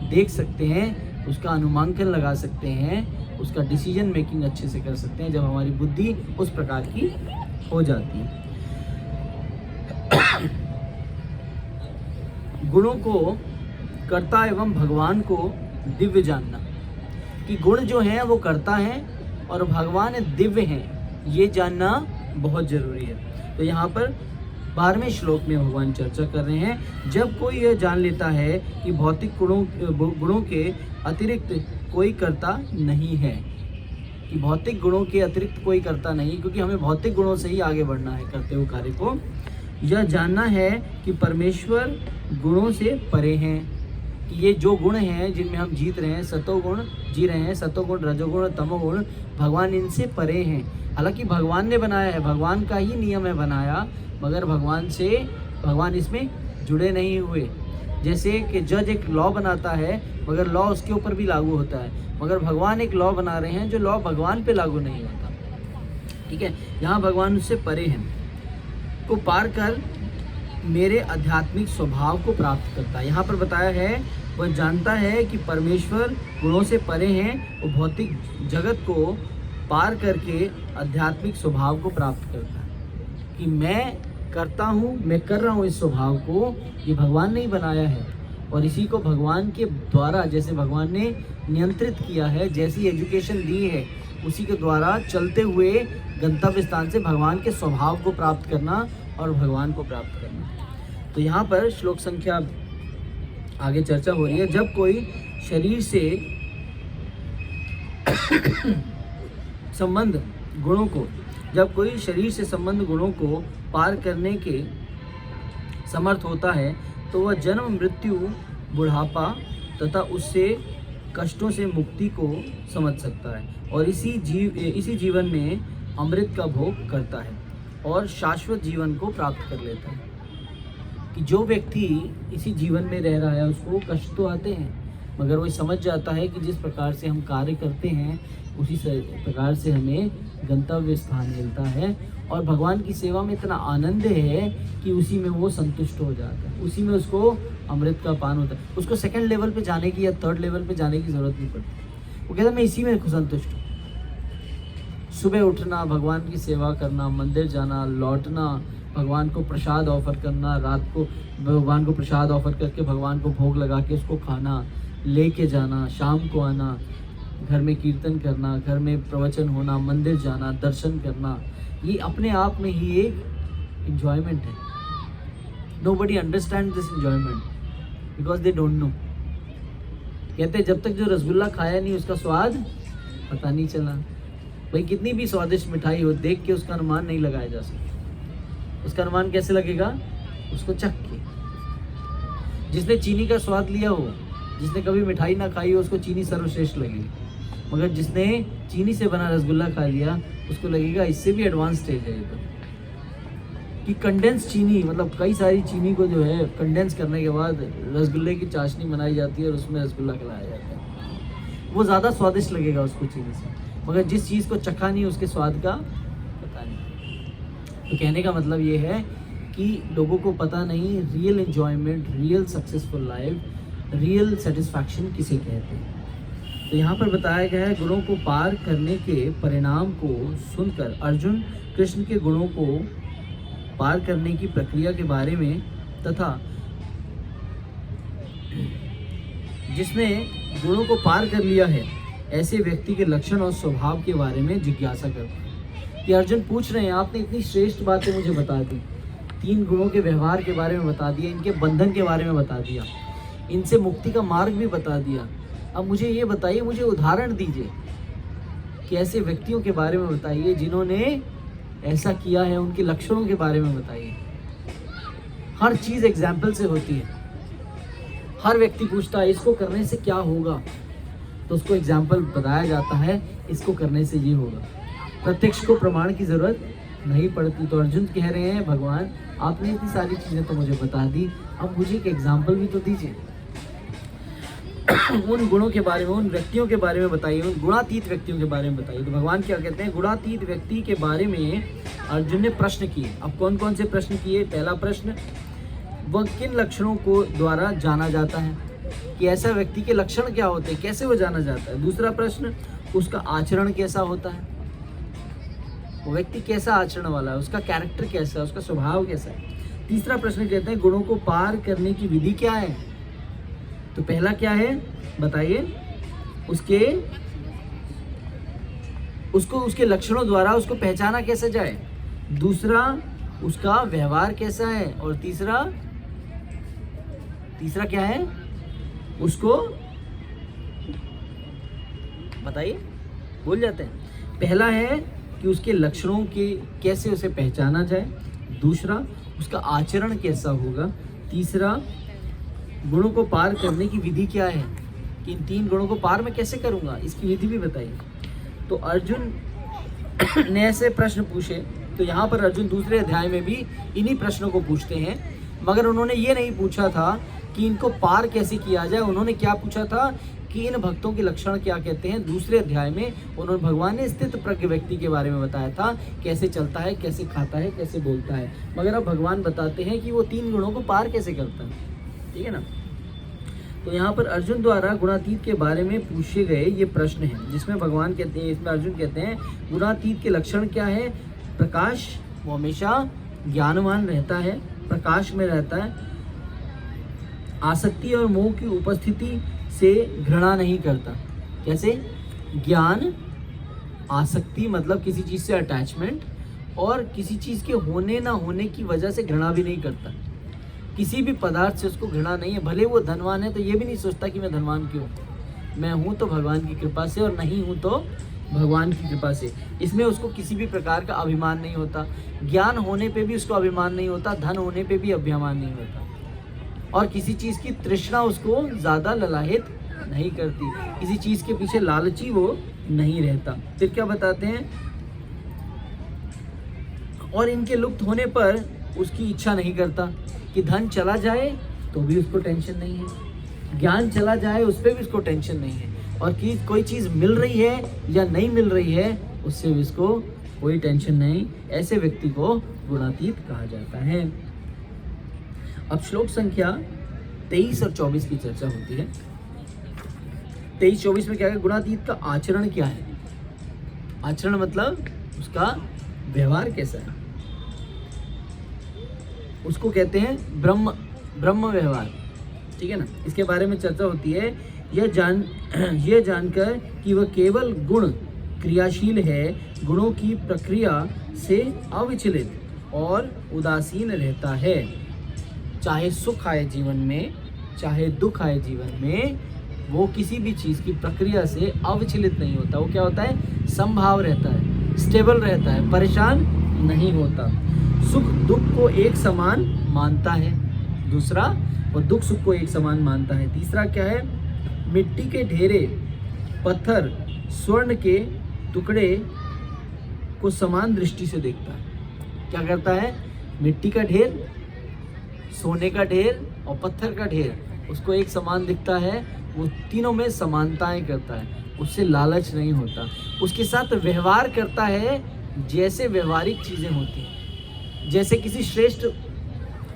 देख सकते हैं, उसका अनुमांकन लगा सकते हैं, उसका डिसीजन मेकिंग अच्छे से कर सकते हैं, जब हमारी बुद्धि उस प्रकार की हो जाती है। गुणों को कर्ता एवं भगवान को दिव्य जानना, कि गुण जो हैं वो कर्ता हैं और भगवान दिव्य हैं, ये जानना बहुत ज़रूरी है। तो यहाँ पर 12वें श्लोक में भगवान चर्चा कर रहे हैं, जब कोई यह जान लेता है कि भौतिक गुणों के अतिरिक्त कोई कर्ता नहीं है, कि भौतिक गुणों के अतिरिक्त कोई कर्ता नहीं, क्योंकि हमें भौतिक गुणों से ही आगे बढ़ना है करते हुए कार्य को। यह जानना है कि परमेश्वर गुणों से परे हैं, कि ये जो गुण हैं जिनमें हम जीत रहे हैं, सतोगुण जी रहे हैं, सतोगुण, रजोगुण, तमोगुण, भगवान इनसे परे हैं। हालांकि भगवान ने बनाया है, भगवान का ही नियम है बनाया, मगर भगवान इसमें जुड़े नहीं हुए। जैसे कि जज एक लॉ बनाता है मगर लॉ उसके ऊपर भी लागू होता है, मगर भगवान एक लॉ बना रहे हैं जो लॉ भगवान पे लागू नहीं होता। ठीक है, यहाँ भगवान उससे परे हैं, को पार कर मेरे आध्यात्मिक स्वभाव को प्राप्त करता है। यहाँ पर बताया है वह जानता है कि परमेश्वर गुणों से परे हैं, वो भौतिक जगत को पार करके आध्यात्मिक स्वभाव को प्राप्त करता है। कि मैं करता हूँ, मैं कर रहा हूँ इस स्वभाव को, ये भगवान ने ही बनाया है और इसी को भगवान के द्वारा, जैसे भगवान ने नियंत्रित किया है, जैसी एजुकेशन दी है, उसी के द्वारा चलते हुए गंतव्य स्थान से भगवान के स्वभाव को प्राप्त करना और भगवान को प्राप्त करना। तो यहाँ पर श्लोक संख्या आगे चर्चा हो रही है। जब कोई शरीर से संबंध गुणों को पार करने के समर्थ होता है तो वह जन्म, मृत्यु, बुढ़ापा तथा उससे कष्टों से मुक्ति को समझ सकता है और इसी जीवन में अमृत का भोग करता है और शाश्वत जीवन को प्राप्त कर लेता है। कि जो व्यक्ति इसी जीवन में रह रहा है उसको कष्ट तो आते हैं, मगर वो समझ जाता है कि जिस प्रकार से हम कार्य करते हैं उसी प्रकार से हमें गंतव्य स्थान मिलता है और भगवान की सेवा में इतना आनंद है कि उसी में वो संतुष्ट हो जाता है, उसी में उसको अमृत का पान होता है। उसको सेकंड लेवल पे जाने की या थर्ड लेवल पे जाने की ज़रूरत नहीं पड़ती। वो कहता है मैं इसी में संतुष्ट हूँ। सुबह उठना, भगवान की सेवा करना, मंदिर जाना, लौटना, भगवान को प्रसाद ऑफर करना, रात को भगवान को प्रसाद ऑफर करके भगवान को भोग लगा के उसको खाना, लेके जाना, शाम को आना, घर में कीर्तन करना, घर में प्रवचन होना, मंदिर जाना, दर्शन करना, ये अपने आप में ही एक एंजॉयमेंट है। Nobody understand this enjoyment because they don't know. कहते जब तक जो रसगुल्ला खाया नहीं उसका स्वाद पता नहीं चला। भाई कितनी भी स्वादिष्ट मिठाई हो, देख के उसका अनुमान नहीं लगाया जा सकता। उसका अनुमान कैसे लगेगा? उसको चख के। जिसने चीनी का स्वाद लिया हो, जिसने कभी मिठाई ना खाई हो, उसको चीनी सर्वश्रेष्ठ लगेगी, मगर जिसने चीनी से बना रसगुल्ला खा लिया उसको लगेगा इससे भी एडवांस स्टेज है ये तो। कि कंडेंस चीनी, मतलब कई सारी चीनी को जो है कंडेंस करने के बाद रसगुल्ले की चाशनी बनाई जाती है और उसमें रसगुल्ला खिलाया जाता है। वो ज़्यादा स्वादिष्ट लगेगा उसको चीनी से, मगर जिस चीज़ को चखा नहीं उसके स्वाद का पता नहीं। तो कहने का मतलब ये है कि लोगों को पता नहीं real enjoyment, real successful life, real satisfaction किसे कहते हैं। तो यहाँ पर बताया गया है गुणों को पार करने के परिणाम को सुनकर अर्जुन कृष्ण के गुणों को पार करने की प्रक्रिया के बारे में तथा जिसने गुणों को पार कर लिया है ऐसे व्यक्ति के लक्षण और स्वभाव के बारे में जिज्ञासा करते हैं। कि अर्जुन पूछ रहे हैं आपने इतनी श्रेष्ठ बातें मुझे बता दी, 3 गुणों के व्यवहार के बारे में बता दिया, इनके बंधन के बारे में बता दिया, इनसे मुक्ति का मार्ग भी बता दिया। अब मुझे ये बताइए, मुझे उदाहरण दीजिए कि ऐसे व्यक्तियों के बारे में बताइए जिन्होंने ऐसा किया है, उनके लक्षणों के बारे में बताइए। हर चीज़ एग्जाम्पल से होती है। हर व्यक्ति पूछता है इसको करने से क्या होगा, तो उसको एग्जाम्पल बताया जाता है, इसको करने से ये होगा। प्रत्यक्ष को प्रमाण की ज़रूरत नहीं पड़ती। तो अर्जुन कह रहे हैं भगवान आपने इतनी सारी चीज़ें तो मुझे बता दी, अब मुझे एक एग्जाम्पल भी तो दीजिए। उन गुणों के बारे में, उन व्यक्तियों के बारे में बताइए, उन गुणातीत व्यक्तियों के बारे में बताइए। तो भगवान क्या कहते हैं, गुणातीत व्यक्ति के बारे में अर्जुन ने प्रश्न किए। अब कौन कौन से प्रश्न किए? पहला प्रश्न, वह किन लक्षणों को द्वारा जाना जाता है, कि ऐसा व्यक्ति के लक्षण क्या होते हैं, कैसे वो जाना जाता है। दूसरा प्रश्न, उसका आचरण कैसा होता है, वो व्यक्ति कैसा आचरण वाला है, उसका कैरेक्टर कैसा है, उसका स्वभाव कैसा है। तीसरा प्रश्न कहते हैं गुणों को पार करने की विधि क्या है। तो पहला क्या है बताइए, उसके लक्षणों द्वारा उसको पहचाना कैसे जाए। दूसरा, उसका व्यवहार कैसा है। और तीसरा क्या है, उसको बताइए, भूल जाते हैं। पहला है कि उसके लक्षणों के कैसे उसे पहचाना जाए। दूसरा, उसका आचरण कैसा होगा। तीसरा, गुणों को पार करने की विधि क्या है, कि इन 3 गुणों को पार मैं कैसे करूँगा, इसकी विधि भी बताइए। तो अर्जुन ने ऐसे प्रश्न पूछे। तो यहाँ पर अर्जुन दूसरे अध्याय में भी इन्हीं प्रश्नों को पूछते हैं, मगर उन्होंने ये नहीं पूछा था कि इनको पार कैसे किया जाए। उन्होंने क्या पूछा था कि इन भक्तों के लक्षण क्या कहते हैं। दूसरे अध्याय में उन्होंने भगवान ने स्थित प्रज्ञ व्यक्ति के बारे में बताया था, कैसे चलता है, कैसे खाता है, कैसे बोलता है। मगर अब भगवान बताते हैं कि वो 3 गुणों को पार कैसे करता है, ठीक है ना। तो यहाँ पर अर्जुन द्वारा गुणातीत के बारे में पूछे गए ये प्रश्न हैं, जिसमें भगवान कहते हैं, इसमें अर्जुन कहते हैं गुणातीत के लक्षण क्या है। प्रकाश, वो हमेशा ज्ञानवान रहता है, प्रकाश में रहता है। आसक्ति और मोह की उपस्थिति से घृणा नहीं करता। कैसे? ज्ञान, आसक्ति मतलब किसी चीज़ से अटैचमेंट, और किसी चीज़ के होने ना होने की वजह से घृणा भी नहीं करता। किसी भी पदार्थ से उसको घृणा नहीं है। भले वो धनवान है तो ये भी नहीं सोचता कि मैं धनवान क्यों, मैं हूँ तो भगवान की कृपा से, और नहीं हूँ तो भगवान की कृपा से। इसमें उसको किसी भी प्रकार का अभिमान नहीं होता। ज्ञान होने पे भी उसको अभिमान नहीं होता, धन होने पे भी अभिमान नहीं होता, और किसी चीज़ की तृष्णा उसको ज़्यादा ललाहित नहीं करती, किसी चीज़ के पीछे लालची वो नहीं रहता। फिर क्या बताते हैं, और इनके लुप्त होने पर उसकी इच्छा नहीं करता, कि धन चला जाए तो भी उसको टेंशन नहीं है, ज्ञान चला जाए उस पर भी उसको टेंशन नहीं है, और कि कोई चीज़ मिल रही है या नहीं मिल रही है उससे भी उसको कोई टेंशन नहीं। ऐसे व्यक्ति को गुणातीत कहा जाता है। अब श्लोक संख्या 23 और 24 की चर्चा होती है। 23-24 में क्या है, गुणातीत का आचरण क्या है। आचरण मतलब उसका व्यवहार कैसा है, उसको कहते हैं ब्रह्म व्यवहार, ठीक है ना। इसके बारे में चर्चा होती है। यह जानकर कि वह केवल गुण क्रियाशील है, गुणों की प्रक्रिया से अविचलित और उदासीन रहता है। चाहे सुख आए जीवन में, चाहे दुख आए जीवन में, वो किसी भी चीज़ की प्रक्रिया से अविचलित नहीं होता। वो क्या होता है, समभाव रहता है, स्टेबल रहता है, परेशान नहीं होता। सुख दुख को एक समान मानता है। दूसरा, वो दुख सुख को एक समान मानता है। तीसरा क्या है, मिट्टी के ढेरे, पत्थर, स्वर्ण के टुकड़े को समान दृष्टि से देखता है। क्या करता है, मिट्टी का ढेर, सोने का ढेर और पत्थर का ढेर, उसको एक समान दिखता है। वो तीनों में समानताएं करता है, उससे लालच नहीं होता। उसके साथ व्यवहार करता है जैसे व्यवहारिक चीज़ें होती हैं। जैसे किसी श्रेष्ठ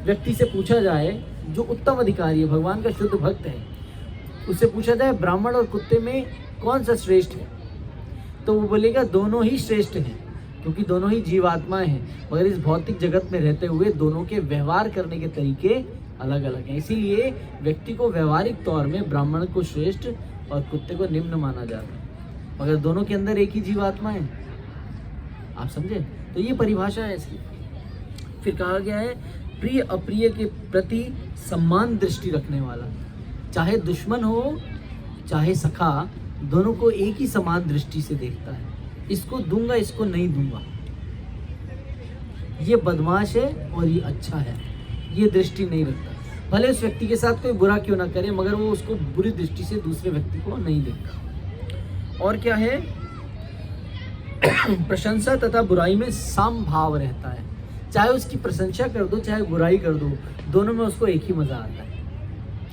व्यक्ति से पूछा जाए जो उत्तम अधिकारी है, भगवान का शुद्ध भक्त है, उससे पूछा जाए ब्राह्मण और कुत्ते में कौन सा श्रेष्ठ है, तो वो बोलेगा दोनों ही श्रेष्ठ हैं, क्योंकि दोनों ही जीवात्माएं हैं। मगर इस भौतिक जगत में रहते हुए दोनों के व्यवहार करने के तरीके अलग अलग हैं। इसीलिए व्यक्ति को व्यवहारिक तौर में ब्राह्मण को श्रेष्ठ और कुत्ते को निम्न माना जाता है, मगर दोनों के अंदर एक ही जीवात्मा है। आप समझे? तो ये परिभाषा है इसकी। फिर कहा गया है प्रिय अप्रिय के प्रति सम्मान दृष्टि रखने वाला। चाहे दुश्मन हो चाहे सखा, दोनों को एक ही समान दृष्टि से देखता है। इसको दूंगा, इसको नहीं दूंगा, ये बदमाश है और ये अच्छा है, ये दृष्टि नहीं रखता। भले उस व्यक्ति के साथ कोई बुरा क्यों ना करे, मगर वो उसको बुरी दृष्टि से दूसरे व्यक्ति को नहीं देखता। और क्या है, प्रशंसा तथा बुराई में समभाव रहता है। चाहे उसकी प्रशंसा कर दो चाहे बुराई कर दो, दोनों में उसको एक ही मजा आता है।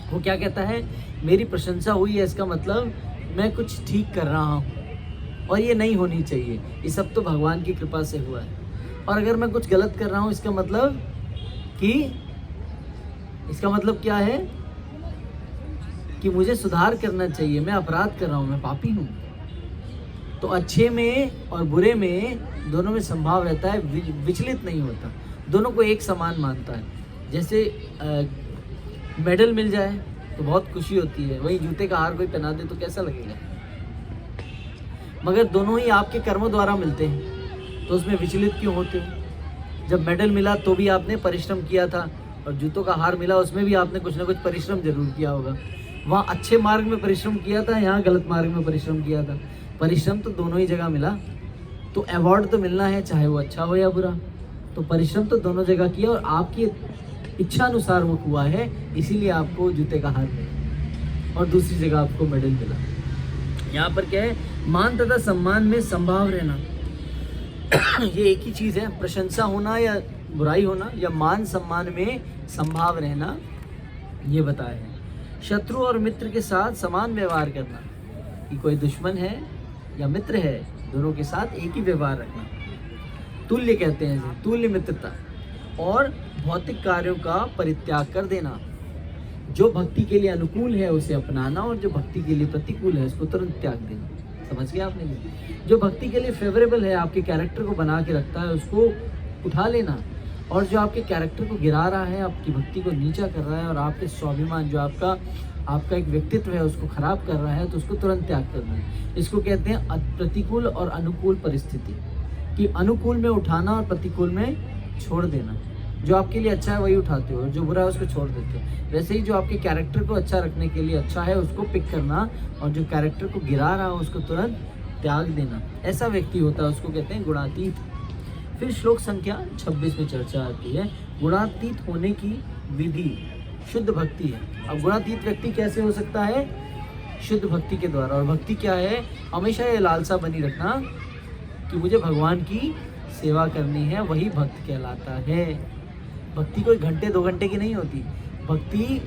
वो क्या कहता है, मेरी प्रशंसा हुई है इसका मतलब मैं कुछ ठीक कर रहा हूँ, और ये नहीं होनी चाहिए, ये सब तो भगवान की कृपा से हुआ है। और अगर मैं कुछ गलत कर रहा हूँ इसका मतलब क्या है कि मुझे सुधार करना चाहिए, मैं अपराध कर रहा हूँ, मैं पापी हूँ। तो अच्छे में और बुरे में दोनों में संभाव रहता है, विचलित नहीं होता, दोनों को एक समान मानता है। जैसे मेडल मिल जाए तो बहुत खुशी होती है, वही जूते का हार कोई पहना दे तो कैसा लगेगा। मगर दोनों ही आपके कर्मों द्वारा मिलते हैं, तो उसमें विचलित क्यों होते हैं। जब मेडल मिला तो भी आपने परिश्रम किया था, और जूतों का हार मिला उसमें भी आपने कुछ ना कुछ परिश्रम जरूर किया होगा। वहाँ अच्छे मार्ग में परिश्रम किया था, यहाँ गलत मार्ग में परिश्रम किया था, परिश्रम तो दोनों ही जगह मिला। तो अवार्ड तो मिलना है, चाहे वो अच्छा हो या बुरा, तो परिश्रम तो दोनों जगह किया। और आपकी इच्छानुसार मुख हुआ है, इसीलिए आपको जूते का हार मिला और दूसरी जगह आपको मेडल मिला। यहाँ पर क्या है, मान तथा सम्मान में संभाव रहना। ये एक ही चीज़ है, प्रशंसा होना या बुराई होना, या मान सम्मान में संभाव रहना, ये बताया है। शत्रु और मित्र के साथ समान व्यवहार करना, कि कोई दुश्मन है या मित्र है, दोनों के साथ एक ही व्यवहार रखना। तुल्य कहते हैं इसे, तुल्य मित्रता। और भौतिक कार्यों का परित्याग कर देना, जो भक्ति के लिए अनुकूल है उसे अपनाना, और जो भक्ति के लिए प्रतिकूल है उसको तुरंत त्याग देना। समझ गया आपने? जो भक्ति के लिए फेवरेबल है, आपके कैरेक्टर को बना के रखता है, उसको उठा लेना, और जो आपके कैरेक्टर को गिरा रहा है, आपकी भक्ति को नीचा कर रहा है, और आपके स्वाभिमान, जो आपका एक व्यक्तित्व है, उसको खराब कर रहा है, तो उसको तुरंत त्याग करना है। इसको कहते हैं प्रतिकूल और अनुकूल परिस्थिति, कि अनुकूल में उठाना और प्रतिकूल में छोड़ देना। जो आपके लिए अच्छा है वही उठाते हो, जो बुरा है उसको छोड़ देते हो। वैसे ही जो आपके कैरेक्टर को अच्छा रखने के लिए अच्छा है उसको पिक करना, और जो कैरेक्टर को गिरा रहा है उसको तुरंत त्याग देना। ऐसा व्यक्ति होता है, उसको कहते हैं गुणातीत। फिर श्लोक संख्या 26 में चर्चा आती है, गुणातीत होने की विधि शुद्ध भक्ति है। अब गुणातीत व्यक्ति कैसे हो सकता है? शुद्ध भक्ति के द्वारा। और भक्ति क्या है? हमेशा ये लालसा बनी रखना कि मुझे भगवान की सेवा करनी है, वही भक्त कहलाता है। भक्ति कोई घंटे 2 घंटे की नहीं होती, भक्ति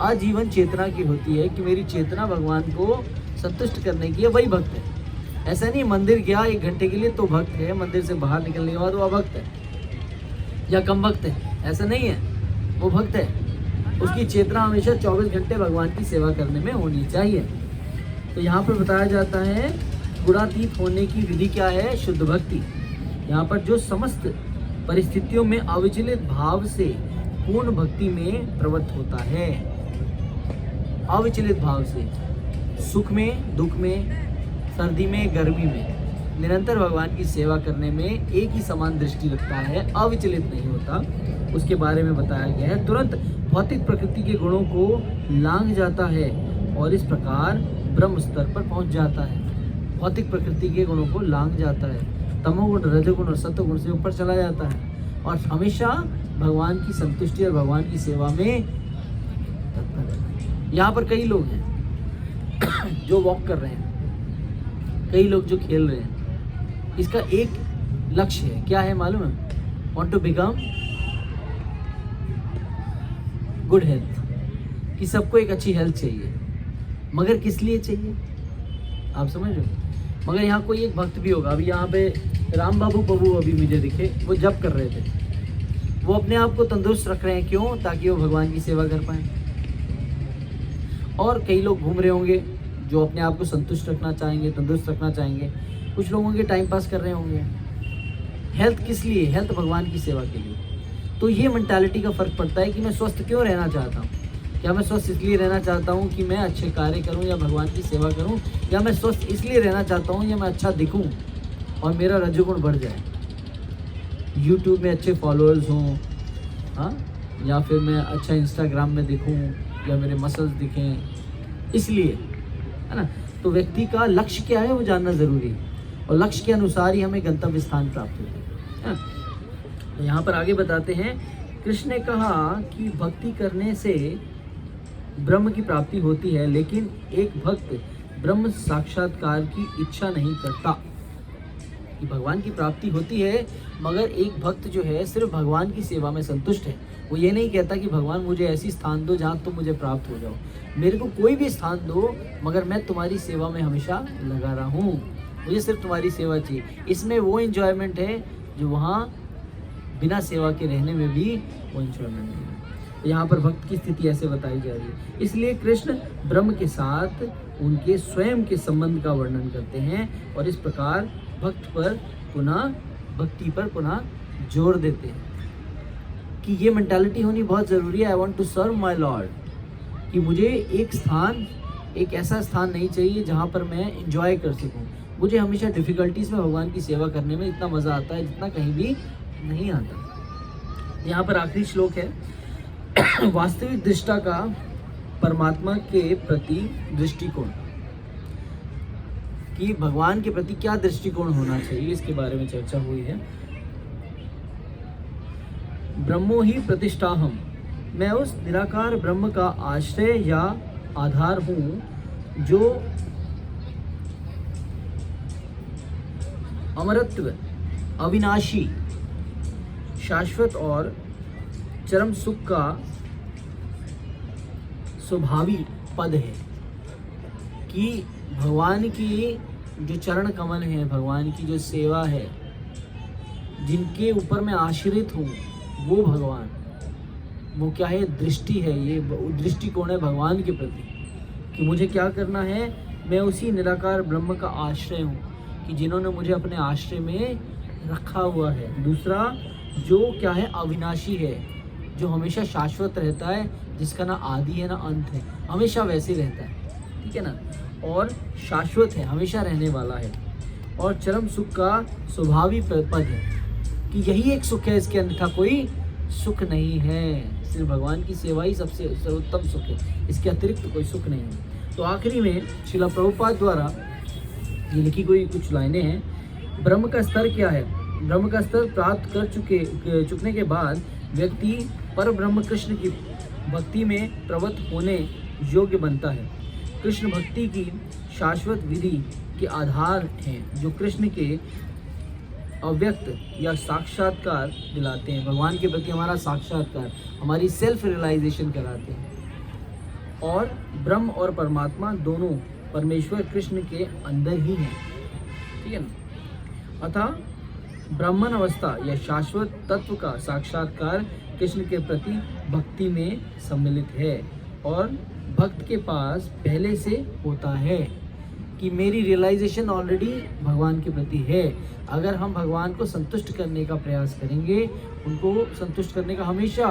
आजीवन चेतना की होती है, कि मेरी चेतना भगवान को संतुष्ट करने की है, वही भक्त है। ऐसा नहीं मंदिर गया 1 घंटे के लिए तो भक्त है, मंदिर से बाहर निकलने के बाद वो अभक्त है या कम भक्त है, ऐसा नहीं है। वो भक्त है, उसकी चेतना हमेशा 24 घंटे भगवान की सेवा करने में होनी चाहिए। तो यहाँ पर बताया जाता है गुणातीत होने की विधि क्या है? शुद्ध भक्ति। यहाँ पर जो समस्त परिस्थितियों में अविचलित भाव से पूर्ण भक्ति में प्रवृत्त होता है। अविचलित भाव से, सुख में, दुख में, सर्दी में, गर्मी में, निरंतर भगवान की सेवा करने में एक ही समान दृष्टि रखता है, अविचलित नहीं होता, उसके बारे में बताया गया है। तुरंत भौतिक प्रकृति के गुणों को लांघ जाता है और इस प्रकार ब्रह्म स्तर पर पहुंच जाता है। भौतिक प्रकृति के गुणों को लांघ जाता है, तमोगुण, रजोगुण और सत्वगुण से ऊपर चला जाता है, और हमेशा भगवान की संतुष्टि और भगवान की सेवा में तत्पर है। यहाँ पर कई लोग हैं जो वॉक कर रहे हैं, कई लोग जो खेल रहे हैं, इसका एक लक्ष्य है, क्या है मालूम है? Want to become good health, कि सबको एक अच्छी हेल्थ चाहिए, मगर किस लिए चाहिए आप समझ रहे हो? मगर यहाँ कोई एक भक्त भी होगा, अभी यहाँ पे राम बाबू अभी मुझे दिखे, वो जप कर रहे थे, वो अपने आप को तंदुरुस्त रख रहे हैं, क्यों? ताकि वो भगवान की सेवा कर पाए। और कई लोग घूम रहे होंगे जो अपने आप को संतुष्ट रखना चाहेंगे, तंदुरुस्त रखना चाहेंगे। कुछ लोगों के टाइम पास कर रहे होंगे। हेल्थ किस लिए? हेल्थ भगवान की सेवा के लिए। तो ये मेंटालिटी का फ़र्क पड़ता है कि मैं स्वस्थ क्यों रहना चाहता हूँ। क्या मैं स्वस्थ इसलिए रहना चाहता हूँ कि मैं अच्छे कार्य करूँ या भगवान की सेवा करूँ, या मैं स्वस्थ इसलिए रहना चाहता हूँ या मैं अच्छा दिखूँ और मेरा रजोगुण बढ़ जाए, यूट्यूब में अच्छे फॉलोअर्स हों, हाँ, या फिर मैं अच्छा इंस्टाग्राम में दिखूँ या मेरे मसल्स दिखें, इसलिए, है ना? तो व्यक्ति का लक्ष्य क्या है वो जानना ज़रूरी है, और लक्ष्य के अनुसार ही हमें गंतव्य स्थान प्राप्त होता है। तो यहाँ पर आगे बताते हैं, कृष्ण ने कहा कि भक्ति करने से ब्रह्म की प्राप्ति होती है, लेकिन एक भक्त ब्रह्म साक्षात्कार की इच्छा नहीं करता। कि भगवान की प्राप्ति होती है, मगर एक भक्त जो है सिर्फ भगवान की सेवा में संतुष्ट है। वो ये नहीं कहता कि भगवान मुझे ऐसी स्थान दो जहाँ तुम मुझे प्राप्त हो जाओ, मेरे को कोई भी स्थान दो, मगर मैं तुम्हारी सेवा में हमेशा लगा रहा हूँ, मुझे सिर्फ तुम्हारी सेवा चाहिए। इसमें वो एंजॉयमेंट है जो वहाँ बिना सेवा के रहने में भी वो एंजॉयमेंट है। यहाँ पर भक्त की स्थिति ऐसे बताई जा रही है। इसलिए कृष्ण ब्रह्म के साथ उनके स्वयं के संबंध का वर्णन करते हैं, और इस प्रकार भक्ति पर पुनः जोर देते हैं कि ये मेंटालिटी होनी बहुत ज़रूरी है। I want to serve my Lord, कि मुझे एक ऐसा स्थान नहीं चाहिए जहाँ पर मैं इंजॉय कर सकूँ। मुझे हमेशा डिफ़िकल्टीज़ में भगवान की सेवा करने में इतना मज़ा आता है जितना कहीं भी नहीं आता। यहाँ पर आखिरी श्लोक है, वास्तविक दृष्टा का परमात्मा के प्रति दृष्टिकोण, कि भगवान के प्रति क्या दृष्टिकोण होना चाहिए, इसके बारे में चर्चा हुई है। ब्रह्मो ही प्रतिष्ठाहम, मैं उस निराकार ब्रह्म का आश्रय या आधार हूँ जो अमरत्व, अविनाशी, शाश्वत और चरम सुख का स्वभावी पद है। कि भगवान की जो चरण कमल है, भगवान की जो सेवा है, जिनके ऊपर मैं आश्रित हूँ, वो भगवान, वो क्या है, दृष्टि है, ये दृष्टिकोण है भगवान के प्रति कि मुझे क्या करना है। मैं उसी निराकार ब्रह्म का आश्रय हूँ कि जिन्होंने मुझे अपने आश्रय में रखा हुआ है। दूसरा, जो क्या है, अविनाशी है, जो हमेशा शाश्वत रहता है, जिसका ना आदि है ना अंत है, हमेशा वैसे रहता है, ठीक है ना, और शाश्वत है, हमेशा रहने वाला है, और चरम सुख का स्वभावी पद है कि यही एक सुख है, इसके अन्यथा कोई सुख नहीं है। सिर्फ भगवान की सेवा ही सबसे सर्वोत्तम सुख है, इसके अतिरिक्त कोई सुख नहीं है। तो आखिरी में श्रील प्रभुपाद द्वारा ये लिखी कोई कुछ लाइनें हैं। ब्रह्म का स्तर क्या है? ब्रह्म का स्तर प्राप्त कर चुकने के बाद व्यक्ति पर ब्रह्म कृष्ण की भक्ति में प्रवृत्त होने योग्य बनता है। कृष्ण भक्ति की शाश्वत विधि के आधार हैं जो कृष्ण के अव्यक्त या साक्षात्कार दिलाते हैं। भगवान के प्रति हमारा साक्षात्कार, हमारी सेल्फ रियलाइजेशन कराते हैं। और ब्रह्म और परमात्मा दोनों परमेश्वर कृष्ण के अंदर ही हैं, ठीक है ना। अतः ब्राह्मण अवस्था या शाश्वत तत्व का साक्षात्कार कृष्ण के प्रति भक्ति में सम्मिलित है और भक्त के पास पहले से होता है कि मेरी रियलाइजेशन ऑलरेडी भगवान के प्रति है। अगर हम भगवान को संतुष्ट करने का प्रयास करेंगे, उनको संतुष्ट करने का हमेशा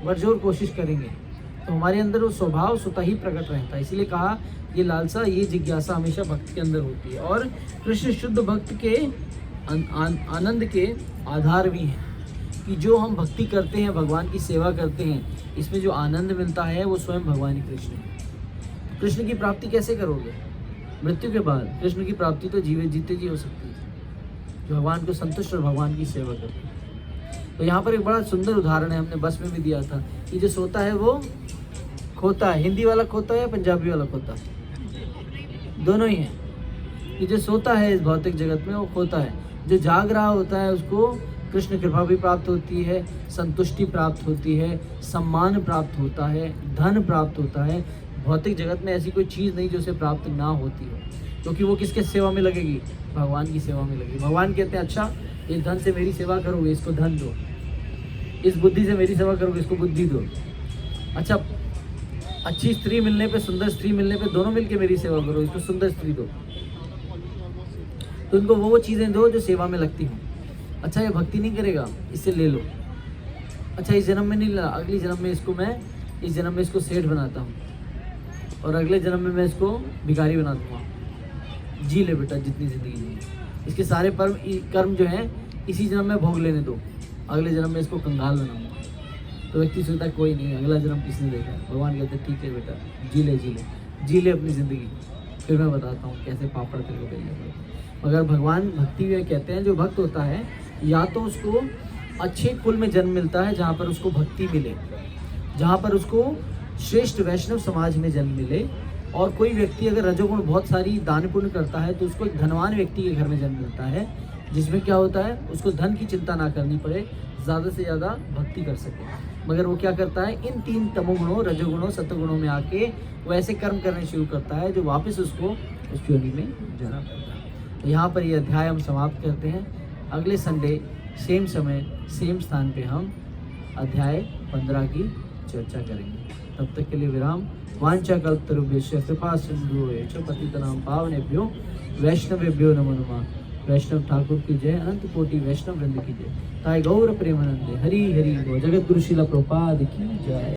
बरजोर कोशिश करेंगे, तो हमारे अंदर वो स्वभाव स्वतः ही प्रकट रहता है। इसीलिए कहा ये लालसा, ये जिज्ञासा हमेशा भक्त के अंदर होती है। और कृष्ण शुद्ध भक्त के आनंद के आधार भी हैं कि जो हम भक्ति करते हैं, भगवान की सेवा करते हैं, इसमें जो आनंद मिलता है वो स्वयं भगवान ही कृष्ण है। कृष्ण की प्राप्ति कैसे करोगे? मृत्यु के बाद। कृष्ण की प्राप्ति तो जीवित जीते जी हो सकती है, जो भगवान को संतुष्ट और भगवान की सेवा करते हैं। तो यहाँ पर एक बड़ा सुंदर उदाहरण है, हमने बस में भी दिया था कि जो सोता है वो खोता है। हिंदी वाला खोता है या पंजाबी वाला खोता है? दोनों ही है। कि जो सोता है इस भौतिक जगत में वो खोता है, जो जाग रहा होता है उसको कृष्ण कृपा भी प्राप्त होती है, संतुष्टि प्राप्त होती है, सम्मान प्राप्त होता है, धन प्राप्त होता है। भौतिक जगत में ऐसी कोई चीज़ नहीं जो उसे प्राप्त ना होती हो, क्योंकि वो किसके सेवा में लगेगी? भगवान की सेवा में लगेगी। भगवान कहते हैं अच्छा इस धन से मेरी सेवा करोगे, इसको धन दो। इस बुद्धि से मेरी सेवा करोगे, इसको बुद्धि दो। अच्छा अच्छी स्त्री मिलने पे, सुंदर स्त्री मिलने पे दोनों मिलके मेरी सेवा करो, इसको सुंदर स्त्री दो। तो इनको वो चीज़ें दो जो सेवा में लगती हों। अच्छा ये भक्ति नहीं करेगा, इससे ले लो। अच्छा इस जन्म में नहीं ला, अगले जन्म में इसको मैं, इस जन्म में इसको सेठ बनाता हूँ और अगले जन्म में मैं इसको भिखारी बना दूँगा। जी ले बेटा जितनी ज़िंदगी जी, इसके सारे कर्म जो हैं इसी जन्म में भोग लेने दो, अगले जन्म में इसको कंगाल बनाऊँगा। तो व्यक्ति सोचता है कोई नहीं, अगला जन्म किसने देखा है। भगवान कहते हैं ठीक है बेटा, जी ले अपनी ज़िंदगी, फिर मैं बताता हूँ कैसे पापड़ तेरे को बेलने पड़े। मगर भगवान भक्ति में कहते हैं जो भक्त होता है या तो उसको अच्छे कुल में जन्म मिलता है जहाँ पर उसको भक्ति मिले, जहाँ पर उसको श्रेष्ठ वैष्णव समाज में जन्म मिले। और कोई व्यक्ति अगर रजोगुण बहुत सारी दान पुण्य करता है तो उसको एक धनवान व्यक्ति के घर में जन्म मिलता है, जिसमें क्या होता है उसको धन की चिंता ना करनी पड़े, ज़्यादा से ज़्यादा भक्ति कर सके। मगर वो क्या करता है, इन तीन तमोगुणों, रजोगुणों, सतोगुणों में आके वो ऐसे कर्म करने शुरू करता है जो वापस उसको उस योनि में जाना पड़ता है। तो यहाँ पर ये अध्याय हम समाप्त करते हैं। अगले संडे सेम समय सेम स्थान पे हम अध्याय 15 की चर्चा करेंगे। तब तक के लिए विराम। वांछा कल्पतरुभ्यश्च कृपा सिंधुभ्यो च पतितनां पावनेभ्यो वैष्णवेभ्यो नमो नमः। वैष्णव ठाकुर की जय, अनंत कोटि वैष्णव वृंद की जय। ताई गौर प्रेमानंदे हरि हरि बोल। जगत गुरु श्रील प्रभुपाद की जय।